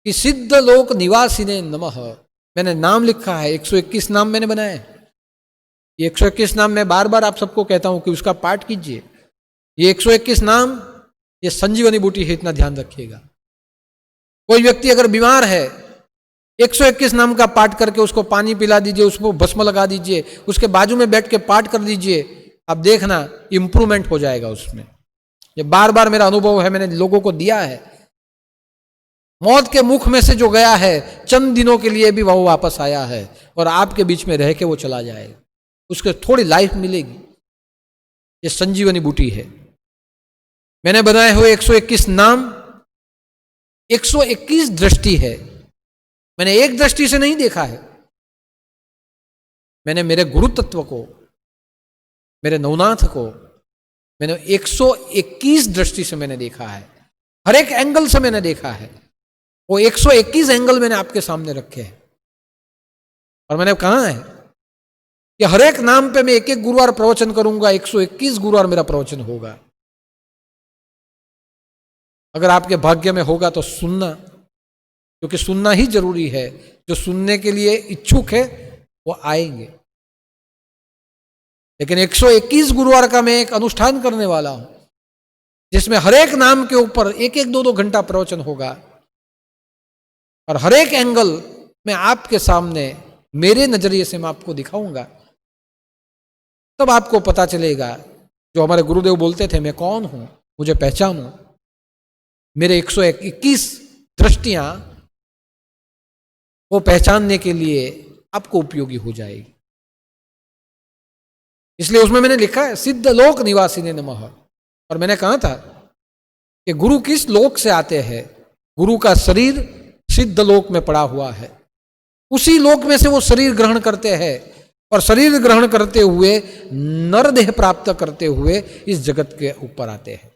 कि सिद्ध लोक निवासी ने नमः, मैंने नाम लिखा है, 121 नाम मैंने बनाए। ये 121 नाम मैं बार बार आप सबको कहता हूं कि उसका पाठ कीजिए। ये 121 नाम ये संजीवनी बूटी है, इतना ध्यान रखिएगा। कोई व्यक्ति अगर बीमार है, 121 नाम का पाठ करके उसको पानी पिला दीजिए, उसको भस्म लगा दीजिए, उसके बाजू में बैठ के पाठ कर दीजिए, आप देखना इंप्रूवमेंट हो जाएगा उसमें। ये बार बार मेरा अनुभव है, मैंने लोगों को दिया है। मौत के मुख में से जो गया है, चंद दिनों के लिए भी वह वापस आया है और आपके बीच में रह के वो चला जाएगा, उसको थोड़ी लाइफ मिलेगी। ये संजीवनी बूटी है। मैंने बनाए हुए 121 नाम 121 दृष्टि है। मैंने एक दृष्टि से नहीं देखा है, मैंने मेरे गुरु तत्व को, मेरे नवनाथ को मैंने 121 दृष्टि से मैंने देखा है। हर एक एंगल से मैंने देखा है। वो 121 एंगल मैंने आपके सामने रखे हैं। और मैंने कहा है कि हर एक नाम पे मैं एक एक गुरुवार प्रवचन करूंगा, 121 गुरुवार मेरा प्रवचन होगा। अगर आपके भाग्य में होगा तो सुनना, क्योंकि सुनना ही जरूरी है। जो सुनने के लिए इच्छुक है वो आएंगे। लेकिन 121 गुरुवार का मैं एक अनुष्ठान करने वाला हूं, जिसमें हर एक नाम के ऊपर एक एक 2-2 घंटा प्रवचन होगा और हर एक एंगल मैं आपके सामने मेरे नजरिए से मैं आपको दिखाऊंगा। तब आपको पता चलेगा, जो हमारे गुरुदेव बोलते थे, मैं कौन हूं, मुझे पहचानो। मेरे 121 दृष्टियां वो पहचानने के लिए आपको उपयोगी हो जाएगी। इसलिए उसमें मैंने लिखा है सिद्ध लोक निवासी ने नमः। और मैंने कहा था कि गुरु किस लोक से आते हैं। गुरु का शरीर सिद्ध लोक में पड़ा हुआ है, उसी लोक में से वो शरीर ग्रहण करते हैं और शरीर ग्रहण करते हुए नरदेह प्राप्त करते हुए इस जगत के ऊपर आते हैं।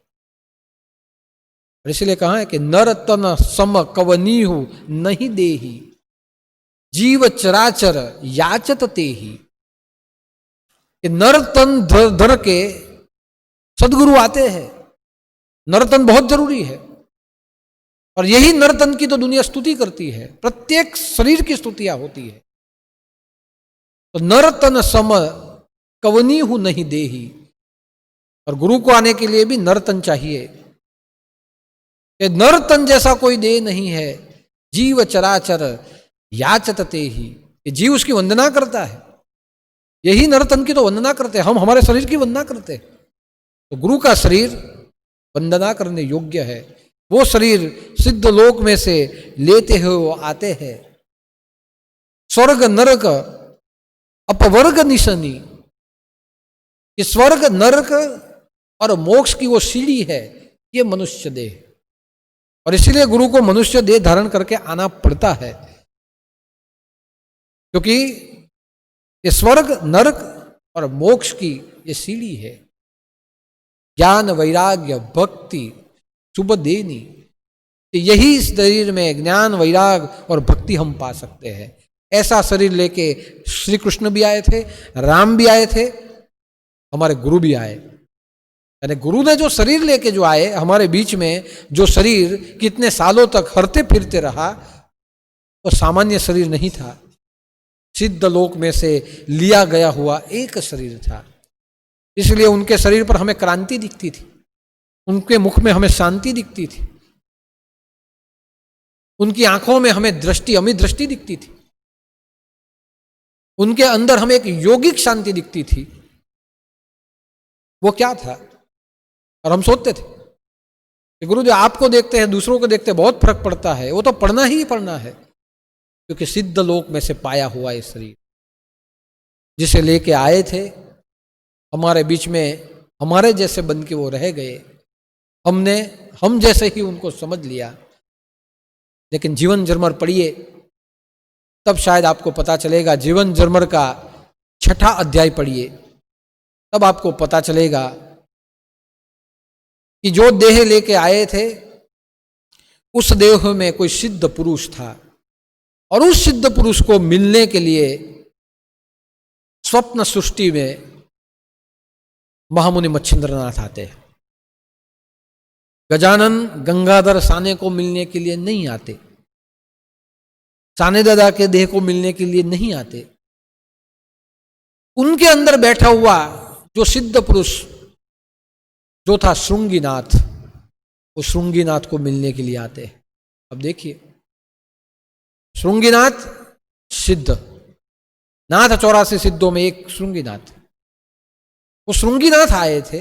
इसलिए कहा है कि नर तन सम कवनीहु नहीं देही, जीव चराचर याचत तेही। कि नर तन धर के सदगुरु आते हैं। नर तन बहुत जरूरी है। और यही नरतन की तो दुनिया स्तुति करती है, प्रत्येक शरीर की स्तुतियां होती है। तो नरतन सम कवनी हूं नहीं देही, और गुरु को आने के लिए भी नरतन चाहिए। ये नरतन जैसा कोई दे नहीं है, जीव चराचर याचत ते ही। ये जीव उसकी वंदना करता है, यही नरतन की तो वंदना करते हैं, हम हमारे शरीर की वंदना करते हैं। तो गुरु का शरीर वंदना करने योग्य है। वो शरीर सिद्ध लोक में से लेते हुए वो आते हैं। स्वर्ग नरक अपवर्ग निशनी, कि स्वर्ग नरक और मोक्ष की वो सीढ़ी है, ये मनुष्य देह। और इसीलिए गुरु को मनुष्य देह धारण करके आना पड़ता है, क्योंकि ये स्वर्ग नरक और मोक्ष की ये सीढ़ी है। ज्ञान वैराग्य भक्ति शुभ देनी, तो यही शरीर में ज्ञान वैराग और भक्ति हम पा सकते हैं। ऐसा शरीर लेके श्री कृष्ण भी आए थे, राम भी आए थे, हमारे गुरु भी आए। यानी गुरु ने जो शरीर लेके जो आए हमारे बीच में, जो शरीर कितने सालों तक हरते फिरते रहा, वो सामान्य शरीर नहीं था, सिद्ध लोक में से लिया गया हुआ एक शरीर था। इसलिए उनके शरीर पर हमें क्रांति दिखती थी, उनके मुख में हमें शांति दिखती थी, उनकी आंखों में हमें दृष्टि अमित दृष्टि दिखती थी, उनके अंदर हमें एक योगिक शांति दिखती थी। वो क्या था? और हम सोचते थे कि गुरुदेव आपको देखते हैं, दूसरों को देखते हैं, बहुत फर्क पड़ता है। वो तो पढ़ना ही पढ़ना है, क्योंकि सिद्ध लोक में से पाया हुआ ये शरीर जिसे लेके आए थे, हमारे बीच में हमारे जैसे बन के वो रह गए। हम जैसे ही उनको समझ लिया। लेकिन जीवन जर्मर पढ़िए, तब शायद आपको पता चलेगा। जीवन जर्मर का 6ठा अध्याय पढ़िए, तब आपको पता चलेगा कि जो देह लेके आए थे उस देह में कोई सिद्ध पुरुष था, और उस सिद्ध पुरुष को मिलने के लिए स्वप्न सृष्टि में महामुनि मच्छिंद्रनाथ आते हैं। गजानन गंगाधर साने को मिलने के लिए नहीं आते, साने दादा के देह को मिलने के लिए नहीं आते। उनके अंदर बैठा हुआ जो सिद्ध पुरुष जो था श्रृंगीनाथ, वो श्रृंगीनाथ को मिलने के लिए आते हैं। अब देखिए, श्रृंगीनाथ सिद्ध नाथ, 84 सिद्धों में एक श्रृंगीनाथ। वो श्रृंगीनाथ आए थे।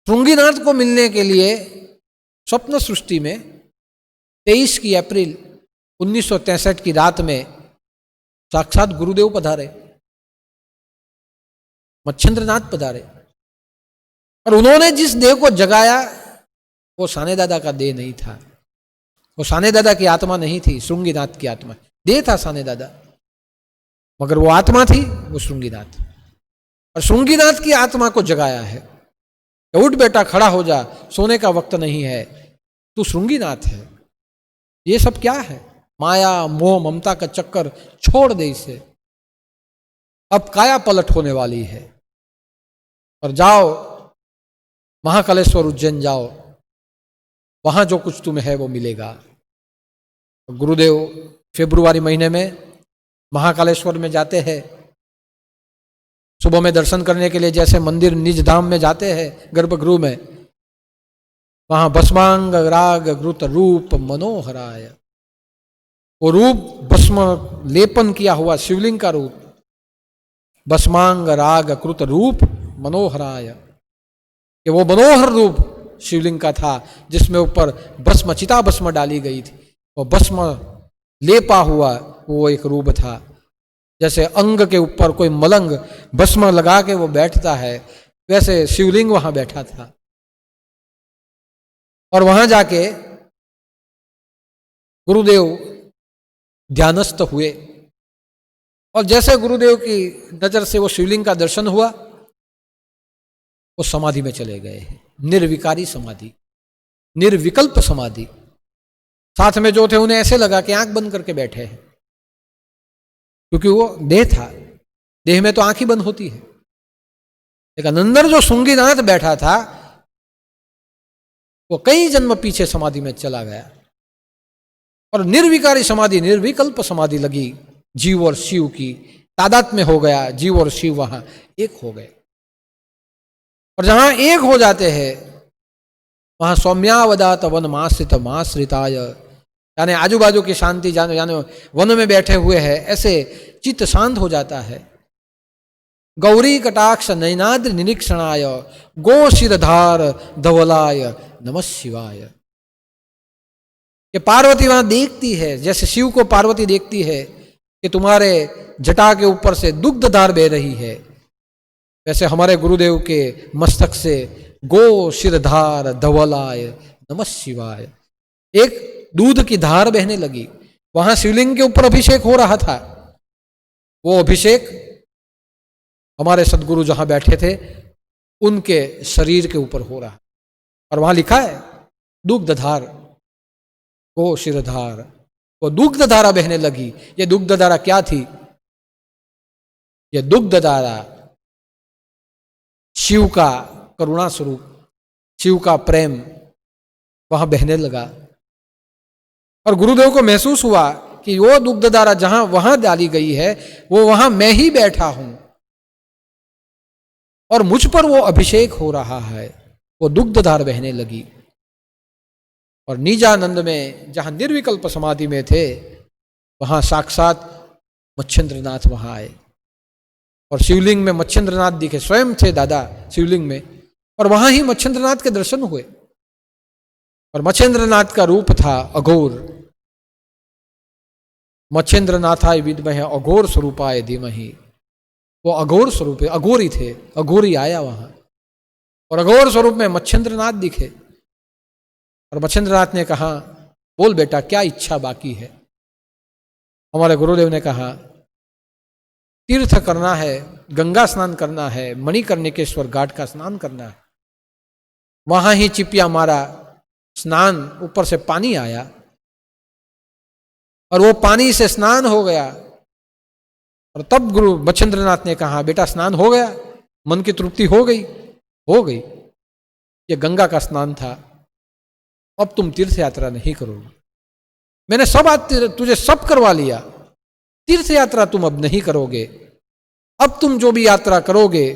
श्रृंगीनाथ को मिलने के लिए स्वप्न सृष्टि में 23 की अप्रैल 1963 की रात में साक्षात गुरुदेव पधारे, मच्छिंद्रनाथ पधारे, और उन्होंने जिस देह को जगाया वो साने दादा का देह नहीं था, वो साने दादा की आत्मा नहीं थी, श्रृंगीनाथ की आत्मा। देह था साने दादा, मगर वो आत्मा थी वो श्रृंगीनाथ। और श्रृंगीनाथ की आत्मा को जगाया है। उठ बेटा, खड़ा हो जा, सोने का वक्त नहीं है, तू श्रृंगीनाथ है। ये सब क्या है? माया मोह ममता का चक्कर छोड़ दे इसे, अब काया पलट होने वाली है। और जाओ महाकालेश्वर उज्जैन जाओ, वहां जो कुछ तुम्हें है वो मिलेगा। गुरुदेव फरवरी महीने में महाकालेश्वर में जाते हैं, सुबह में दर्शन करने के लिए, जैसे मंदिर निज धाम में जाते हैं गर्भगृह में, वहां भस्मांग राग घृत रूप मनोहराय, वो रूप भस्म लेपन किया हुआ शिवलिंग का रूप, भस्मांग राग कृत रूप मनोहराय, कि वो मनोहर रूप शिवलिंग का था, जिसमें ऊपर भस्म चिता भस्म डाली गई थी। वो भस्म लेपा हुआ वो एक रूप था। जैसे अंग के ऊपर कोई मलंग भस्म लगा के वो बैठता है, वैसे शिवलिंग वहां बैठा था। और वहां जाके गुरुदेव ध्यानस्थ हुए, और जैसे गुरुदेव की नजर से वो शिवलिंग का दर्शन हुआ, वो समाधि में चले गए हैं। निर्विकारी समाधि, निर्विकल्प समाधि। साथ में जो थे उन्हें ऐसे लगा कि आंख बंद करके बैठे हैं, क्योंकि वो देह था, देह में तो आंख ही बंद होती है। लेकिन अंदर जो श्रृंगीनाथ बैठा था वो कई जन्म पीछे समाधि में चला गया। और निर्विकारी समाधि, निर्विकल्प समाधि लगी जीव और शिव की, तादात्म्य हो गया, जीव और शिव वहां एक हो गए। और जहां एक हो जाते हैं वहां सौम्यावदात वनमाश्रित माश्रिताय, यानी आजू बाजू की शांति जाने यानी वन में बैठे हुए हैं ऐसे चित्त शांत हो जाता है। गौरी कटाक्ष नैनाद्र निरीक्षणाय गो शिरधार धवलाय नमः शिवाय। कि पार्वती वहां देखती है, जैसे शिव को पार्वती देखती है कि तुम्हारे जटा के ऊपर से दुग्ध धार बह रही है, वैसे हमारे गुरुदेव के मस्तक से गो शिरधार धवलाय नमः शिवाय एक दूध की धार बहने लगी। वहां शिवलिंग के ऊपर अभिषेक हो रहा था, वो अभिषेक हमारे सदगुरु जहां बैठे थे उनके शरीर के ऊपर हो रहा, और वहां लिखा है दुग्धधार गो शिरधार, वो दुग्ध धारा बहने लगी। ये दुग्ध धारा क्या थी? ये दुग्ध धारा शिव का करुणा स्वरूप, शिव का प्रेम वहां बहने लगा। और गुरुदेव को महसूस हुआ कि वो दुग्ध धारा जहां वहां डाली गई है वो वहां मैं ही बैठा हूं और मुझ पर वो अभिषेक हो रहा है। वो दुग्ध धार बहने लगी। और निजानंद में जहां निर्विकल्प समाधि में थे वहां साक्षात मच्छिंद्रनाथ वहां आए और शिवलिंग में मच्छिंद्रनाथ दिखे, स्वयं थे दादा शिवलिंग में, और वहां ही मच्छिंद्रनाथ के दर्शन हुए। और मच्छिंद्रनाथ का रूप था अघोर, मच्छिंद्रनाथाय विद्महे अघोर स्वरूपाय धीमहि। वो अघोर स्वरूप है, अघोरी थे, अघोरी आया वहां और अघोर स्वरूप में मच्छिंद्रनाथ दिखे। और मच्छिंद्रनाथ ने कहा, बोल बेटा क्या इच्छा बाकी है? हमारे गुरुदेव ने कहा, तीर्थ करना है, गंगा स्नान करना है, मणिकर्णिकेश्वर घाट का स्नान करना है। वहां ही चिपिया मारा, स्नान, ऊपर से पानी आया और वो पानी से स्नान हो गया। और तब गुरु मच्छिंद्रनाथ ने कहा, बेटा स्नान हो गया, मन की तृप्ति हो गई? हो गई। ये गंगा का स्नान था, अब तुम तीर्थ यात्रा नहीं करोगे। मैंने सब तुझे सब करवा लिया, तीर्थ यात्रा तुम अब नहीं करोगे। अब तुम जो भी यात्रा करोगे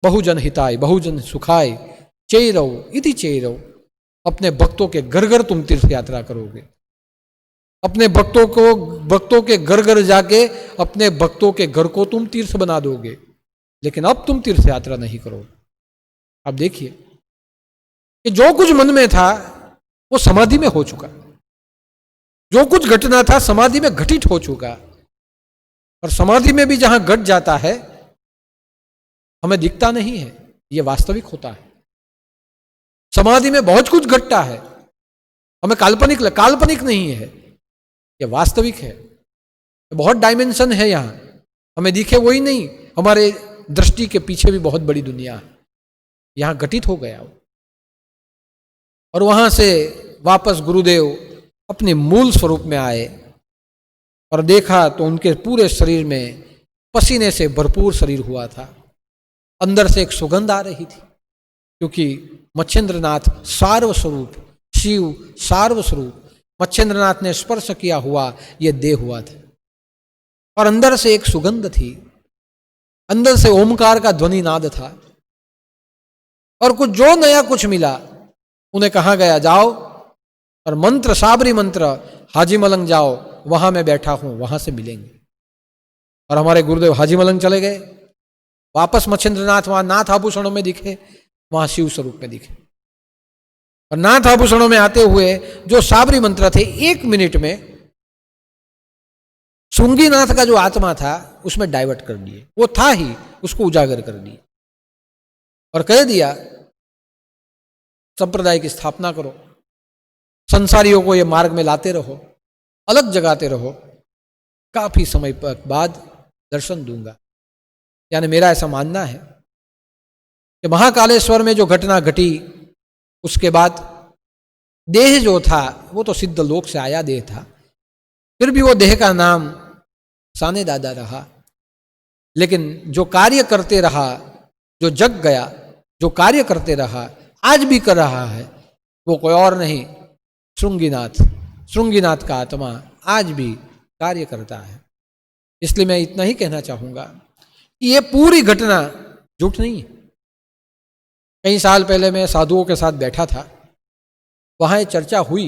बहुजन हिताय बहुजन सुखाय चैरव इति चैरव, अपने भक्तों के घर घर तुम तीर्थ यात्रा करोगे। अपने भक्तों के घर घर जाके अपने भक्तों के घर को तुम तीर्थ बना दोगे, लेकिन अब तुम तीर्थ यात्रा नहीं करोगे। अब देखिए कि जो कुछ मन में था वो समाधि में हो चुका, जो कुछ घटना था समाधि में घटित हो चुका। और समाधि में भी जहां घट जाता है हमें दिखता नहीं है, यह वास्तविक होता है। समाधि में बहुत कुछ घटता है, हमें काल्पनिक नहीं है, यह वास्तविक है। बहुत डायमेंशन है यहां, हमें दिखे वही नहीं, हमारे दृष्टि के पीछे भी बहुत बड़ी दुनिया है। यहां घटित हो गया। और वहां से वापस गुरुदेव अपने मूल स्वरूप में आए और देखा तो उनके पूरे शरीर में पसीने से भरपूर शरीर हुआ था। अंदर से एक सुगंध आ रही थी, क्योंकि मच्छिंद्रनाथ सार्वस्वरूप, शिव सार्वस्वरूप, मच्छिंद्रनाथ ने स्पर्श किया हुआ यह देह हुआ था। और अंदर से एक सुगंध थी, अंदर से ओमकार का ध्वनि नाद था। और कुछ जो नया कुछ मिला उन्हें कहा गया, जाओ और मंत्र, साबरी मंत्र, हाजी मलंग जाओ, वहां मैं बैठा हूं, वहां से मिलेंगे। और हमारे गुरुदेव हाजी मलंग चले गए। वापस मच्छिंद्रनाथ वहां नाथ आभूषणों में दिखे, वहां शिव स्वरूप में दिखे। और नाथ आभूषणों में आते हुए जो साबरी मंत्र थे, 1 मिनट में श्रृंगीनाथ का जो आत्मा था उसमें डाइवर्ट कर दिए। वो था ही, उसको उजागर कर दिए और कह दिया, संप्रदाय की स्थापना करो, संसारियों को ये मार्ग में लाते रहो, अलग जगाते रहो, काफी समय बाद दर्शन दूंगा। यानी मेरा ऐसा मानना है कि महाकालेश्वर में जो घटना घटी उसके बाद देह जो था वो तो सिद्ध लोक से आया देह था, फिर भी वो देह का नाम साने दादा रहा। लेकिन जो कार्य करते रहा, जो जग गया, जो कार्य करते रहा, आज भी कर रहा है, वो कोई और नहीं, श्रृंगीनाथ श्रृंगीनाथ का आत्मा आज भी कार्य करता है। इसलिए मैं इतना ही कहना चाहूँगा कि ये पूरी घटना झूठ नहीं है। कई साल पहले मैं साधुओं के साथ बैठा था, वहाँ ये चर्चा हुई,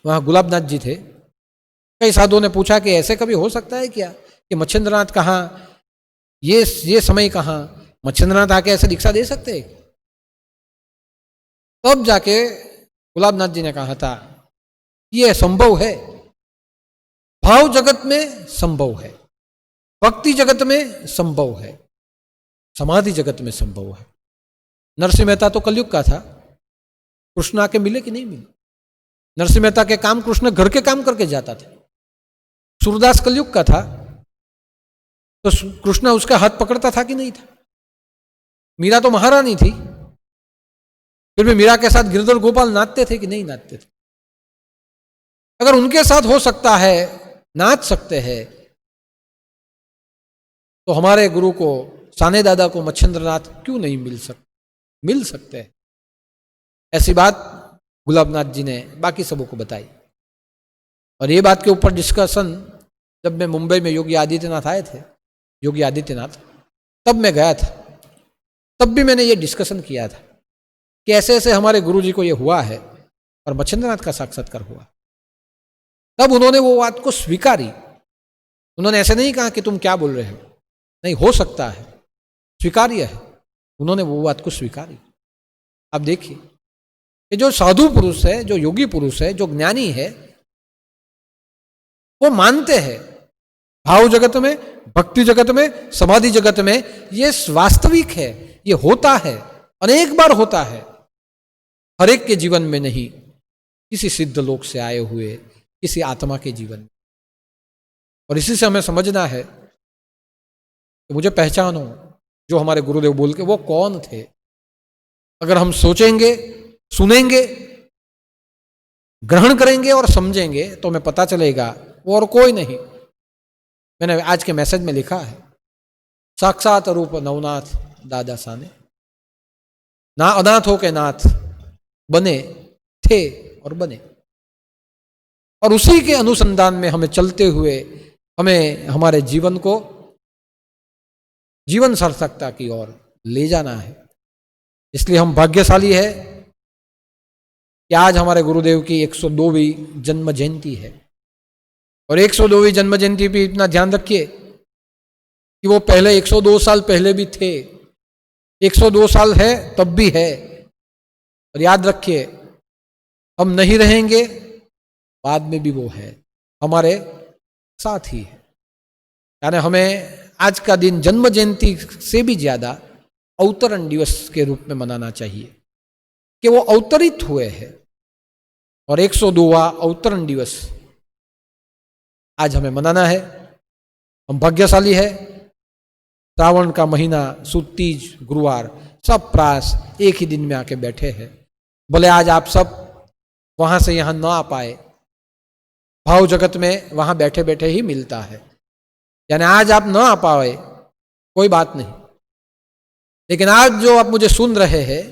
वहाँ गुलाबनाथ जी थे। कई साधुओं ने पूछा कि ऐसे कभी हो सकता है क्या कि मच्छिंद्रनाथ कहाँ, ये समय कहाँ, मच्छिंद्रनाथ आके ऐसे दीक्षा दे सकते हैं? तब जाके गुलाबनाथ जी ने कहा था ये संभव है, भाव जगत में संभव है, भक्ति जगत में संभव है, समाधि जगत में संभव है। नरसिंह मेहता तो कलयुग का था, कृष्ण आके मिले कि नहीं मिले? नरसिंह मेहता के काम कृष्ण घर के काम करके जाता था। सूरदास कलयुग का था, तो कृष्ण उसका हाथ पकड़ता था कि नहीं था? मीरा तो महारानी थी, फिर भी मीरा के साथ गिरधर गोपाल नाचते थे कि नहीं नाचते थे? अगर उनके साथ हो सकता है, नाच सकते हैं, तो हमारे गुरु को, साने दादा को मच्छिंद्रनाथ क्यों नहीं मिल सकते हैं। ऐसी बात गुलाबनाथ जी ने बाकी सबों को बताई। और ये बात के ऊपर डिस्कशन जब मैं मुंबई में योगी आदित्यनाथ आए थे, योगी आदित्यनाथ, तब मैं गया था, तब भी मैंने ये डिस्कशन किया था कि ऐसे ऐसे हमारे गुरु जी को ये हुआ है और मच्छिंद्रनाथ का साक्षात्कार हुआ। तब उन्होंने वो बात को स्वीकारी। उन्होंने ऐसे नहीं कहा कि तुम क्या बोल रहे हो, नहीं, हो सकता है, स्वीकार्य है। उन्होंने वो बात को स्वीकारी। अब देखिए कि जो साधु पुरुष है, जो योगी पुरुष है, जो ज्ञानी है, वो मानते हैं भाव जगत में, भक्ति जगत में, समाधि जगत में ये वास्तविक है, ये होता है, अनेक बार होता है, हर एक के जीवन में नहीं, किसी सिद्ध लोक से आए हुए किसी आत्मा के जीवन में। और इसी से हमें समझना है कि मुझे पहचानो, जो हमारे गुरुदेव बोल के वो कौन थे। अगर हम सोचेंगे, सुनेंगे, ग्रहण करेंगे और समझेंगे तो हमें पता चलेगा वो और कोई नहीं। मैंने आज के मैसेज में लिखा है, साक्षात रूप नवनाथ दादा साने, ना अनाथों के नाथ बने थे और बने। और उसी के अनुसंधान में हमें चलते हुए हमें हमारे जीवन को जीवन सार्थकता की ओर ले जाना है। इसलिए हम भाग्यशाली है कि आज हमारे गुरुदेव की 102वीं जन्म जयंती है। और 102वीं जन्म जयंती पे इतना ध्यान रखिए कि वो पहले 102 साल पहले भी थे, 102 साल है तब भी है। और याद रखिए, हम नहीं रहेंगे, बाद में भी वो है, हमारे साथ ही है। यानी हमें आज का दिन जन्म जयंती से भी ज्यादा अवतरण दिवस के रूप में मनाना चाहिए कि वो अवतरित हुए हैं। और 102वां अवतरण दिवस आज हमें मनाना है। हम भाग्यशाली है, श्रावण का महीना, सुद तीज, गुरुवार, सब प्रास एक ही दिन में आके बैठे हैं। बोले आज आप सब वहां से यहां ना आ पाए, भाव जगत में वहां बैठे बैठे ही मिलता है। यानी आज आप ना आ पाए कोई बात नहीं, लेकिन आज जो आप मुझे सुन रहे हैं,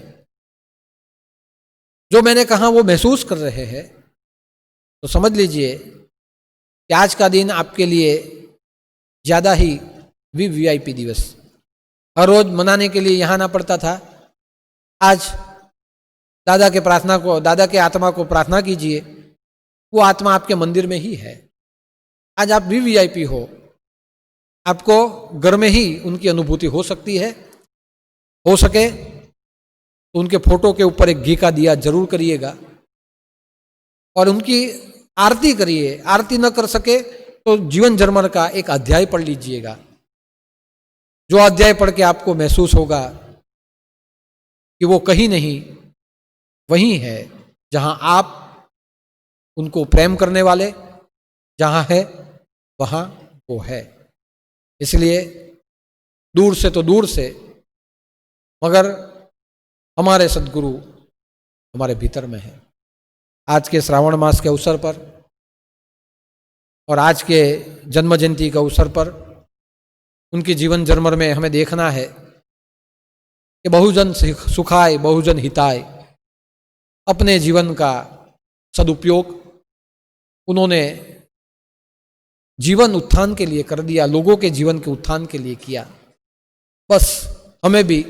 जो मैंने कहा वो महसूस कर रहे हैं, तो समझ लीजिए कि आज का दिन आपके लिए ज्यादा ही वीवीआईपी दिवस। हर रोज मनाने के लिए यहां आना पड़ता था, आज दादा के प्रार्थना को, दादा के आत्मा को प्रार्थना कीजिए, वो आत्मा आपके मंदिर में ही है। आज आप वीवीआईपी हो, आपको घर में ही उनकी अनुभूति हो सकती है। हो सके तो उनके फोटो के ऊपर एक घी का दिया जरूर करिएगा और उनकी आरती करिए। आरती न कर सके तो जीवन जर्मन का एक अध्याय पढ़ लीजिएगा, जो अध्याय पढ़ के आपको महसूस होगा कि वो कहीं नहीं वहीं है जहां आप उनको प्रेम करने वाले, जहां है वहां वो है। इसलिए दूर से तो दूर से, मगर हमारे सद्गुरु हमारे भीतर में है। आज के श्रावण मास के अवसर पर और आज के जन्म जयंती के अवसर पर उनकी जीवन जर्मर में हमें देखना है कि बहुजन सुखाय बहुजन हिताय, अपने जीवन का सदुपयोग उन्होंने जीवन उत्थान के लिए कर दिया, लोगों के जीवन के उत्थान के लिए किया। बस हमें भी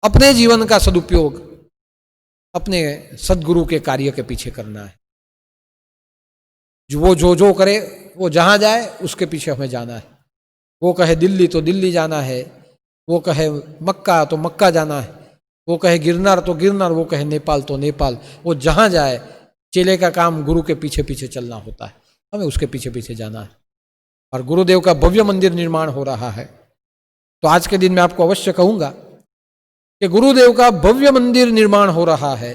अपने जीवन का सदुपयोग अपने सदगुरु के कार्य के पीछे करना है। जो करे, वो जहां जाए उसके पीछे हमें जाना है। वो कहे दिल्ली तो दिल्ली जाना है, वो कहे मक्का तो मक्का जाना है, वो कहे गिरनार तो गिरनार, वो कहे नेपाल तो नेपाल। वो जहां जाए, चेले का काम गुरु के पीछे पीछे चलना होता है, हमें उसके पीछे पीछे जाना है। और गुरुदेव का भव्य मंदिर निर्माण हो रहा है, तो आज के दिन मैं आपको अवश्य कहूंगा कि गुरुदेव का भव्य मंदिर निर्माण हो रहा है,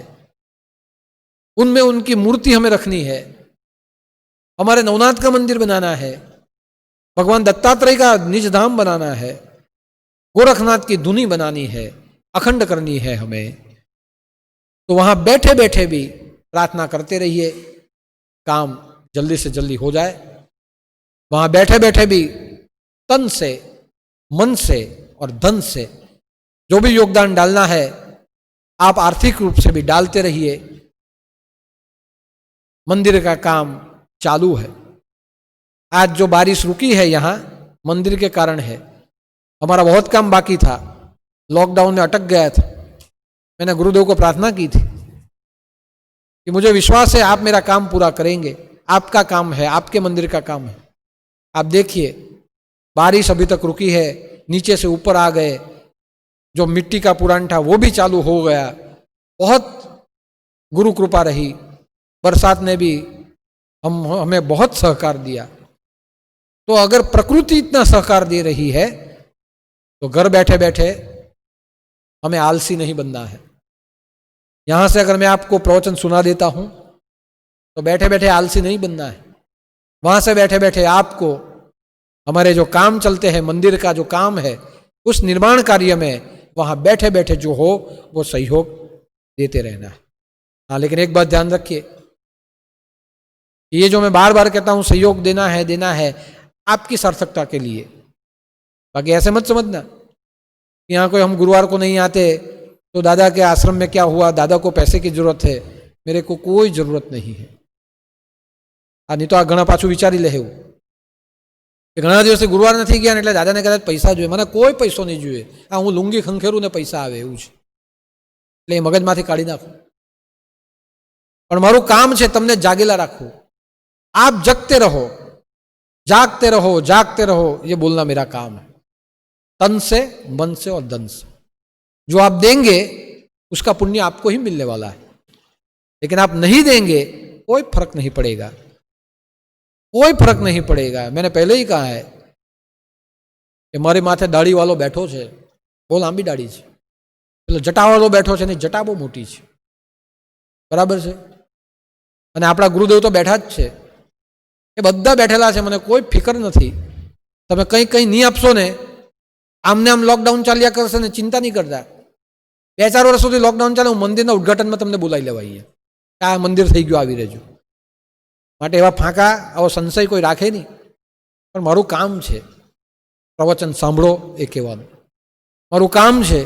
उनमें उनकी मूर्ति हमें रखनी है। हमारे नवनाथ का मंदिर बनाना है, भगवान दत्तात्रेय का निज धाम बनाना है, गोरखनाथ की धुनी बनानी है, अखंड करनी है हमें। तो वहां बैठे बैठे भी प्रार्थना करते रहिए, काम जल्दी से जल्दी हो जाए। वहां बैठे बैठे भी तन से, मन से और धन से जो भी योगदान डालना है, आप आर्थिक रूप से भी डालते रहिए। मंदिर का काम चालू है। आज जो बारिश रुकी है यहां मंदिर के कारण है, हमारा बहुत काम बाकी था, लॉकडाउन में अटक गया था। मैंने गुरुदेव को प्रार्थना की थी कि मुझे विश्वास है आप मेरा काम पूरा करेंगे, आपका काम है, आपके मंदिर का काम है। आप देखिए बारिश अभी तक रुकी है, नीचे से ऊपर आ गए, जो मिट्टी का पुराण था वो भी चालू हो गया। बहुत गुरु कृपा रही, बरसात ने भी हमें बहुत सहकार दिया। तो अगर प्रकृति इतना सहकार दे रही है तो घर बैठे बैठे हमें आलसी नहीं बनना है। यहां से अगर मैं आपको प्रवचन सुना देता हूं तो बैठे बैठे आलसी नहीं बनना है। वहां से बैठे बैठे आपको हमारे जो काम चलते हैं, मंदिर का जो काम है, उस निर्माण कार्य में वहां बैठे बैठे जो हो वो सहयोग देते रहना है। हाँ, लेकिन एक बात ध्यान रखिए, ये जो मैं बार बार कहता हूं सहयोग देना है आपकी सार्थकता के लिए। बाकी ऐसे मत समझना कि यहाँ कोई हम गुरुवार को नहीं आते तो दादा के आश्रम में क्या हुआ, दादा को पैसे की जरूरत है। मेरे को कोई जरूरत नहीं है। नहीं तो आ घણા પાછું વિચારી લે એવું કે ઘણા દિવસે ગુરુવાર નથી ગયા ને એટલે દાદાને કદાચ પૈસા જોઈએ। મને કોઈ પૈસો નહીં જોઈએ, હું લુંગી ખંખેરું ને પૈસા આવે એવું છે, એટલે એ મગજમાંથી કાઢી નાખો। પણ મારું કામ છે તમને જાગેલા રાખવું। आप जगते रहो, जागते रहो, जागते रहो, ये बोलना मेरा काम है, तन से, मन से और धन से। जो आप देंगे उसका पुण्य आपको ही मिलने वाला है, लेकिन आप नहीं देंगे कोई फर्क नहीं पड़ेगा, कोई फर्क नहीं पड़ेगा। मैंने पहले ही कहा है कि मारे माथे दाढ़ी वालों बैठो छे, बહુ લાંબી દાઢી છે, પેલો જટા વાળો બેઠો છે ને જટા બહુ મોટી છે, બરાબર છે। અને આપણા ગુરુદેવ તો બેઠા જ છે, એ બધા બેઠેલા છે, મને કોઈ ફિકર નથી। તમે કંઈ કંઈ નહીં આપશો ને, આમને આમ લોકડાઉન ચાલ્યા કરશે ને, ચિંતા નહીં કરતા। 2-4 વર્ષ સુધી લોકડાઉન ચાલે, હું મંદિરના ઉદ્ઘાટનમાં તમને બોલાવી લેવા આવીએ, આ મંદિર થઈ ગયું, આવી રહેજો। માટે એવા ફાંકા, આવો સંશય કોઈ રાખે નહીં। પણ મારું કામ છે પ્રવચન સાંભળો એ કહેવાનું, મારું કામ છે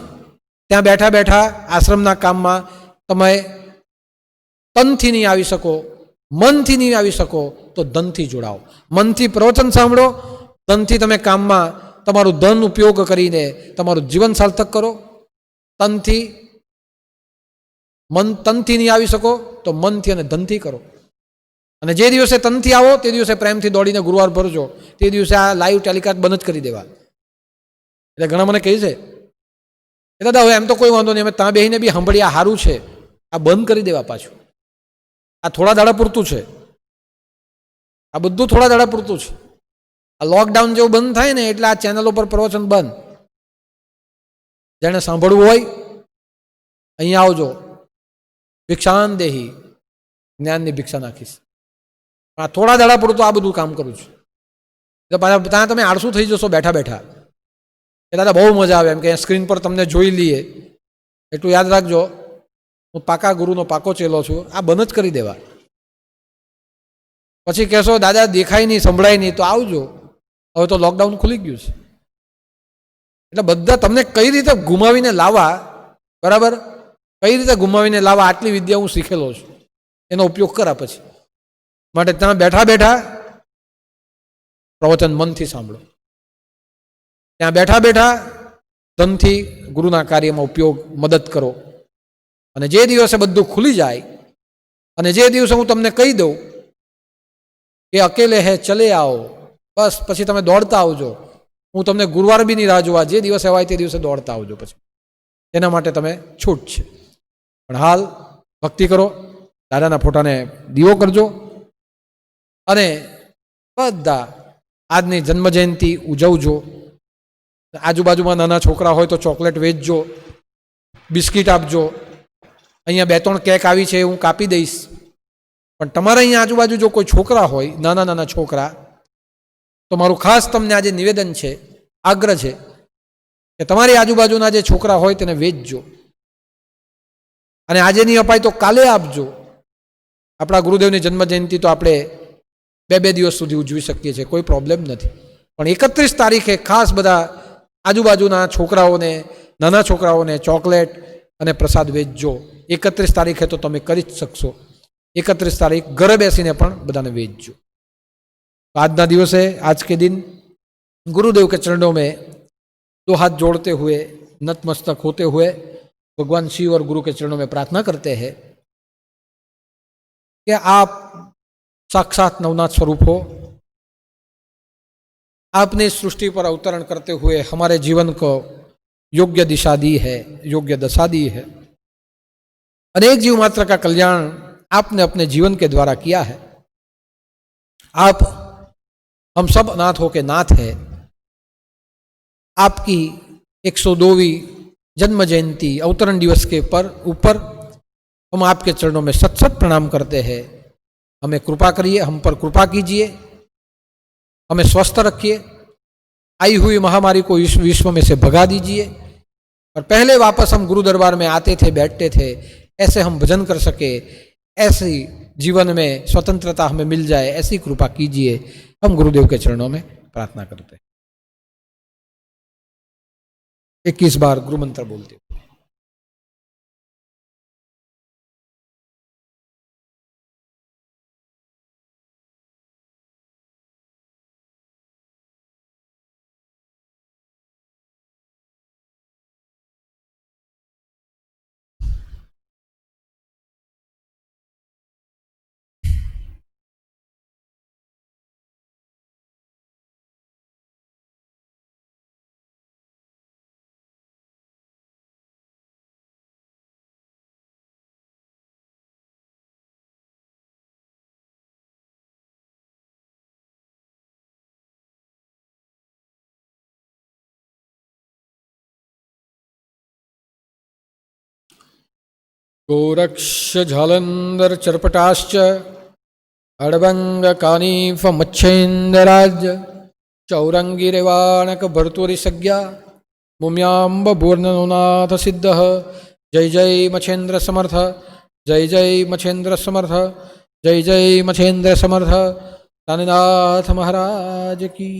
ત્યાં બેઠા બેઠા આશ્રમના કામમાં તમે તનથી નહીં આવી શકો, મનથી નહીં આવી શકો તો ધનથી જોડાઓ। મનથી પ્રવચન સાંભળો, ધનથી તમે કામમાં તમારું ધન ઉપયોગ કરીને તમારું જીવન સાર્થક કરો। તનથી નહીં આવી શકો તો મનથી અને ધનથી કરો। અને જે દિવસે તનથી આવો તે દિવસે પ્રેમથી દોડીને ગુરુવાર ભરજો, તે દિવસે આ લાઈવ ટેલિકાસ્ટ બંધ જ કરી દેવા। એટલે ઘણા મને કહે છે એ દાદા હવે એમ તો કોઈ વાંધો નહીં, અમે ત્યાં બેહીને બી સાંભળીએ, આ સારું છે, આ બંધ કરી દેવા પાછું। આ થોડા દાડા પૂરતું છે, આ બધું થોડા દાડા પૂરતું છે। આ લોકડાઉન જેવું બંધ થાય ને એટલે આ ચેનલો પર પ્રવચન બંધ। જેને સાંભળવું હોય અહીંયા આવજો, ભિક્ષાન દેહી, જ્ઞાનની ભિક્ષા નાખીશ। આ થોડા દાડા પૂરતું આ બધું કામ કરું છું, એટલે પાછા ત્યાં તમે આળસુ થઈ જશો બેઠા બેઠા કે દાદા બહુ મજા આવે એમ કે સ્ક્રીન પર તમને જોઈ લઈએ। એટલું યાદ રાખજો, હું પાકા ગુરુનો પાકો ચેલો છું, આ બંધ જ કરી દેવા। પછી કહેશો દાદા દેખાય નહીં, સંભળાય નહીં, તો આવજો, હવે તો લોકડાઉન ખુલી ગયું છે। એટલે બધા તમને કઈ રીતે ગુમાવીને લાવવા, બરાબર, કઈ રીતે ગુમાવીને લાવવા આટલી વિદ્યા હું શીખેલો છું, એનો ઉપયોગ કરા। પછી માટે ત્યાં બેઠા બેઠા પ્રવચન મનથી સાંભળો, ત્યાં બેઠા બેઠા ધનથી ગુરુના કાર્યમાં ઉપયોગ મદદ કરો. અને જે દિવસે બધું ખુલી જાય અને જે દિવસે હું તમને કહી દઉં કે અકેલે હે ચલે આવો, બસ પછી તમે દોડતા આવજો. હું તમને ગુરુવાર બી ની રાહ જોવા, જે દિવસે હોય તે દિવસે દોડતા આવજો. પછી એના માટે તમે છૂટ છે. પણ હાલ ભક્તિ કરો, દાદાના ફોટાને દીવો કરજો અને બધા આજની જન્મજયંતિ ઉજવજો. આજુબાજુમાં નાના છોકરા હોય તો ચોકલેટ વેચજો, બિસ્કિટ આપજો. અહીંયા 2-3 કેક આવી છે હું કાપી દઈશ, પણ તમારે અહીંયા આજુબાજુ જો કોઈ છોકરા હોય, નાના નાના છોકરા, તો મારું ખાસ તમને આજે નિવેદન છે, આગ્રહ છે કે તમારી આજુબાજુના જે છોકરા હોય તેને વેચજો. અને આજે નહીં અપાય તો કાલે આપજો. આપણા ગુરુદેવની જન્મજયંતિ તો આપણે 2 દિવસ સુધી ઉજવી શકીએ છીએ, કોઈ પ્રોબ્લેમ નથી. પણ 31 તારીખે ખાસ બધા આજુબાજુના છોકરાઓને, નાના છોકરાઓને ચોકલેટ અને પ્રસાદ વેચજો. 31 તારીખે તો તમે કરી જ શકશો. 31 તારીખ ઘરે બેસીને પણ બધાને વેચજો. आज ना दिवसे, आज के दिन गुरुदेव के चरणों में 2 हाथ जोड़ते हुए, नतमस्तक होते हुए भगवान शिव और गुरु के चरणों में प्रार्थना करते हैं कि आप साक्षात नवनाथ स्वरूप हो. आपने सृष्टि पर अवतरण करते हुए हमारे जीवन को योग्य दिशा दी है, योग्य दशा दी है. अनेक जीव मात्र का कल्याण आपने अपने जीवन के द्वारा किया है. आप हम सब अनाथों के नाथ है. आपकी 102वीं जन्म जयंती अवतरण दिवस के ऊपर हम आपके चरणों में सत सत प्रणाम करते हैं. हमें कृपा करिए, हम पर कृपा कीजिए, हमें स्वस्थ रखिए, आई हुई महामारी को इस विश्व में से भगा दीजिए. और पहले वापस हम गुरु दरबार में आते थे, बैठते थे, ऐसे हम भजन कर सके, ऐसी जीवन में स्वतंत्रता हमें मिल जाए, ऐसी कृपा कीजिए. हम गुरुदेव के चरणों में प्रार्थना करते हैं. 21 बार गुरु मंत्र बोलते. गोरक्ष झालंधर चरपटाश्च अड़बंग कानीफ मच्छेन्द्राज चौरंगी रेवाणक भर्तुरी सज्ञा मुम्यांब पूर्णनाथ सिद्ध. जय जय मच्छेन्द्र समर्थ, जय जय मच्छेन्द्र समर्थ, जय जय मच्छेन्द्र समर्थ. सानिनाथ महाराज की.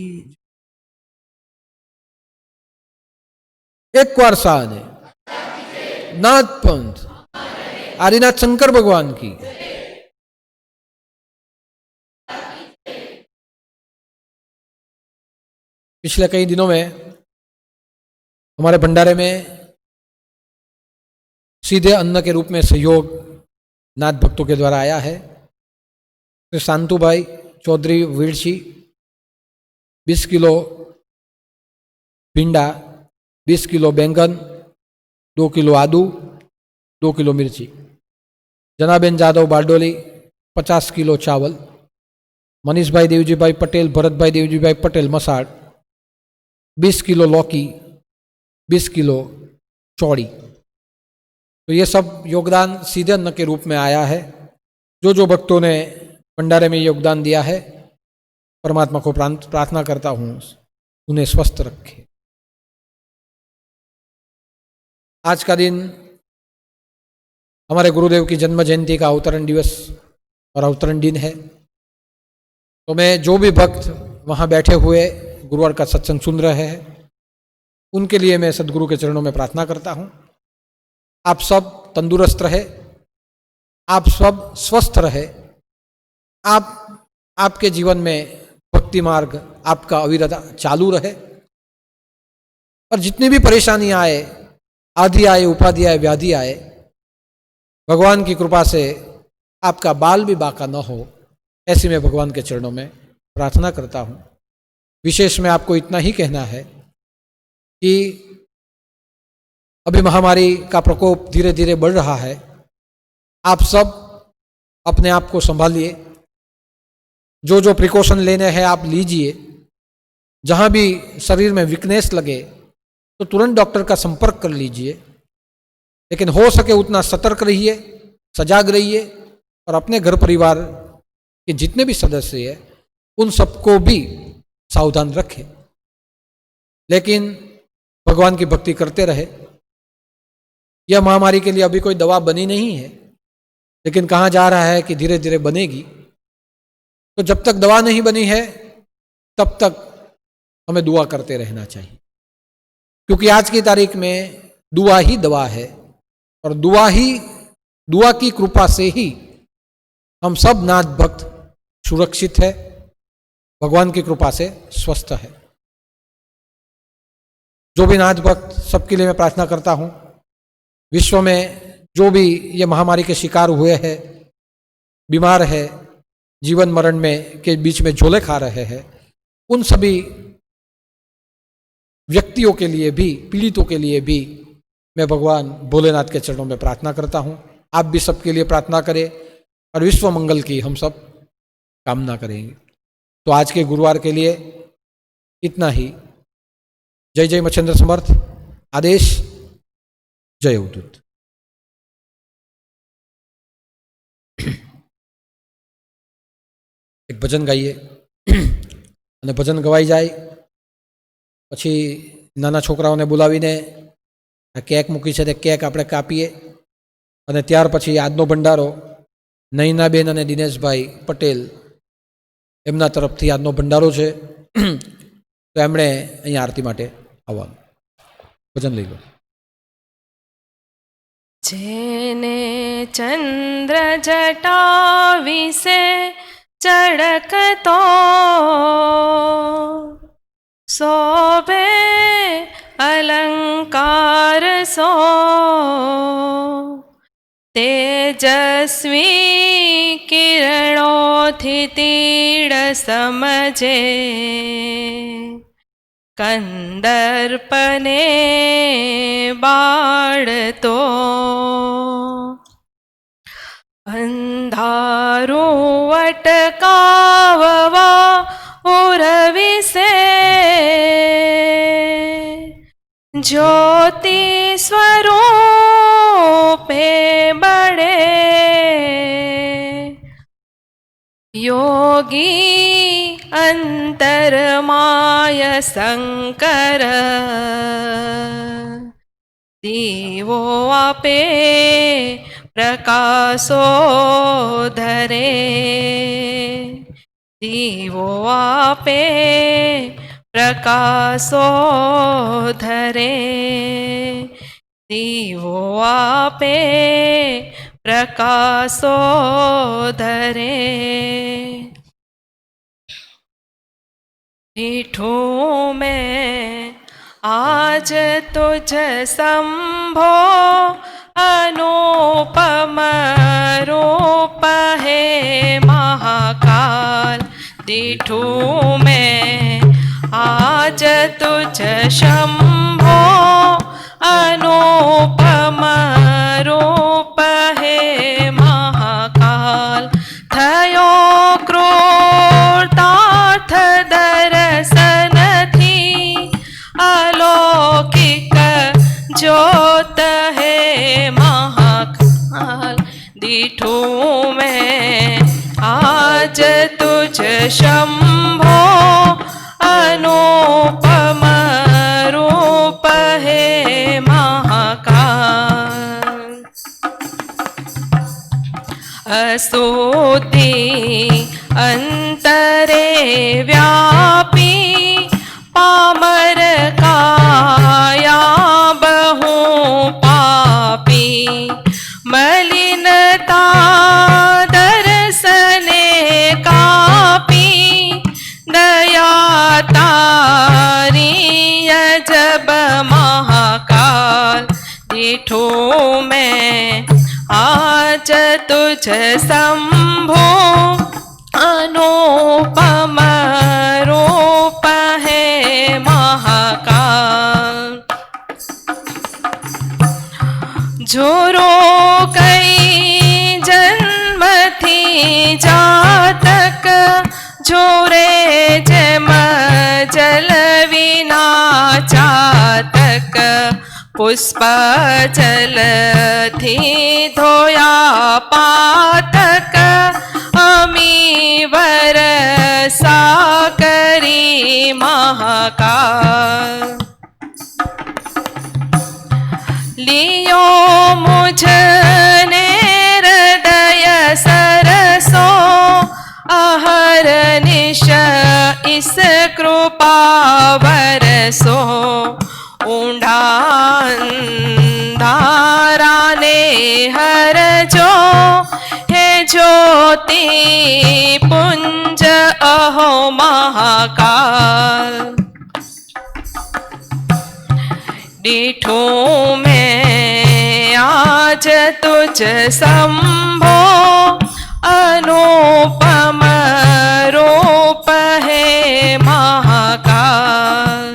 एक बार साने नाथ पंथ आदिनाथ शंकर भगवान की. पिछले कई दिनों में हमारे भंडारे में सीधे अन्न के रूप में सहयोग नाथ भक्तों के द्वारा आया है. तो शांतु भाई चौधरी वीरसी 20 किलो भिंडा, 20 किलो बैंगन, 2 किलो आदू, 2 किलो मिर्ची. जनाबेन जादव बारडोली 50 किलो चावल. मनीष भाई देवजी भाई पटेल, भरत भाई देवजी भाई पटेल मसाड़ 20 किलो लौकी, 20 किलो चौड़ी. तो ये सब योगदान सीधे अन्न के रूप में आया है. जो भक्तों ने भंडारे में योगदान दिया है, परमात्मा को प्रार्थना करता हूँ उन्हें स्वस्थ रखे. आज का दिन हमारे गुरुदेव की जन्म जयंती का अवतरण दिवस और अवतरण दिन है. तो मैं जो भी भक्त वहाँ बैठे हुए गुरुवार का सत्संग सुन रहे हैं, उनके लिए मैं सदगुरु के चरणों में प्रार्थना करता हूँ. आप सब तंदुरुस्त रहे, आप सब स्वस्थ रहे, आप आपके जीवन में भक्ति मार्ग आपका अविरत चालू रहे, और जितनी भी परेशानियां आए, आदि आए, उपाधि आए, व्याधि आए, भगवान की कृपा से आपका बाल भी बाका न हो, ऐसी मैं भगवान के चरणों में प्रार्थना करता हूँ। विशेष में आपको इतना ही कहना है कि अभी महामारी का प्रकोप धीरे धीरे बढ़ रहा है। आप सब अपने आप को संभालिए, जो जो प्रिकॉशन लेने हैं आप लीजिए। जहाँ भी शरीर में वीकनेस लगे तो तुरंत डॉक्टर का संपर्क कर लीजिए, लेकिन हो सके उतना सतर्क रहिए, सजाग रहिए, और अपने घर परिवार के जितने भी सदस्य हैं उन सबको भी सावधान रखें। लेकिन भगवान की भक्ति करते रहे। यह महामारी के लिए अभी कोई दवा बनी नहीं है, लेकिन कहा जा रहा है कि धीरे धीरे बनेगी। तो जब तक दवा नहीं बनी है तब तक हमें दुआ करते रहना चाहिए, क्योंकि आज की तारीख में दुआ ही दवा है, और दुआ की कृपा से ही हम सब नाथ भक्त सुरक्षित है, भगवान की कृपा से स्वस्थ है। जो भी नाथ भक्त, सबके लिए मैं प्रार्थना करता हूँ। विश्व में जो भी ये महामारी के शिकार हुए हैं, बीमार है, जीवन मरण में के बीच में झोले खा रहे हैं, उन सभी व्यक्तियों के लिए भी, पीड़ितों के लिए भी मैं भगवान भोलेनाथ के चरणों में प्रार्थना करता हूँ। आप भी सबके लिए प्रार्थना करें और विश्व मंगल की हम सब कामना करेंगे। तो आज के गुरुवार के लिए इतना ही। जय जय मच्छिंद्र समर्थ। आदेश। जय अवधूत। एक भजन गाइए અને ભજન ગવાઈ જાય પછી નાના છોકરાઓને બોલાવીને આ કેક મૂકી છે તે કેક આપણે કાપીએ, અને ત્યાર પછી આજનો ભંડારો નૈનાબેન અને દિનેશભાઈ પટેલ એમના તરફથી આજનો ભંડારો છે, તો એમણે અહીંયા આરતી માટે આવવાનું। ભજન લઈ લો। જેને ચંદ્ર જટા વિશે ચળકતો શોભે અલંકાર સો, તેજસ્વી કિરણોથી તીડ સમજે, કંદર્પને બાળતો, અંધારું અટકાવવા ઉરવિશે, જ્યોતિ સ્વરૂપે બળે, યોગી અંતરમાય શંકર, દીવો આપે પ્રકાશો ધરે, દીવો આપે પ્રકાશો ધરે, દીવો આપે પ્રકાશો ધરે। मीठूं में आज तुझ संभो, अनुपम रूप है महाकाल। दिठूं में आज तुझ शंभो, अनुपम रूप है महाकाल। थयो क्रूरतार्थ दर्शन थी, अलौकिक ज्योत है महाकाल। दिठूं में आज तुझ शंभो, अनुपम रूप है महाकाल। अस्तुति अंतरे व्यापी, पामर काया बहु पापी। मलिनता दर्शने कापी, डिठो में आज तुझ शंभो अनुपम रूप है महाकाल। जोरो कई जन्म थी जातक जोरे जम जल विना चातक पुष्प जल थी धोया पातक अमी वरसा करी महाकाल। लियो मुझने हृदय सरसो अहर निश इस कृपा बरसो ऊंढा अंधारा ने हर जो है ज्योति पुंज अहो महाकाल। डिठो में आज तुझ शंभो अनुपम रूप है महाकाल।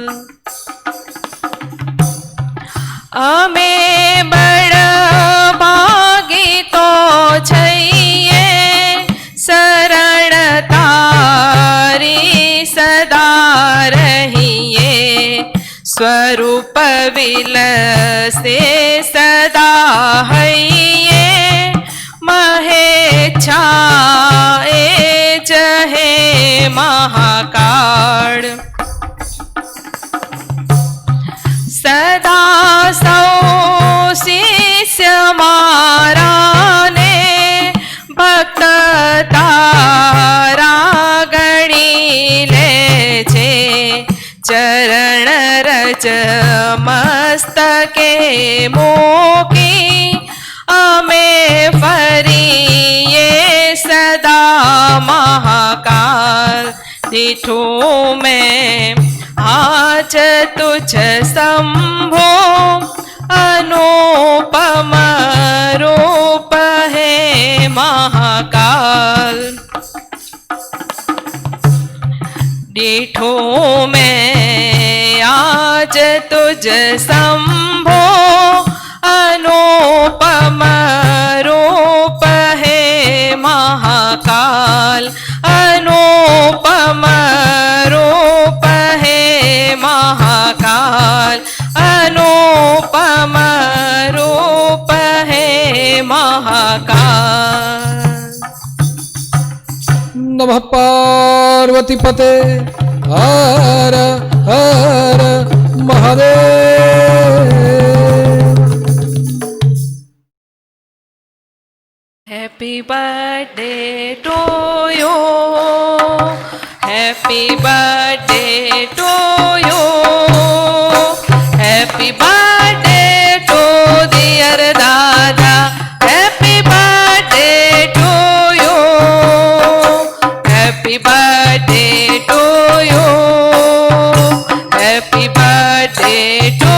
अमे बड़ भागी तो छैये शरण तारी सदा रहिए स्वरूप विलसे सदा हइये महेच्छा जहे महाकाल। सदा सौ शिष्य मारा ने भक्त तारा गणी ले छे चरण रज मस्तके मोकी अमे फरिये सदा महाकाल। डिठो में आज तुझ शंभो अनुपम रूप है महाकाल। डिठो में आज तुझ शंभो अनुपम रूप है महाकाल। अनुपम रूप है महाकाल। अनुपम रूप है महाकाल। नमः पार्वती पते हर हर Mahadev. Happy birthday to you. Happy birthday to you. Happy birthday to dear Dada. Happy birthday to you. Happy birthday to you. Happy birthday to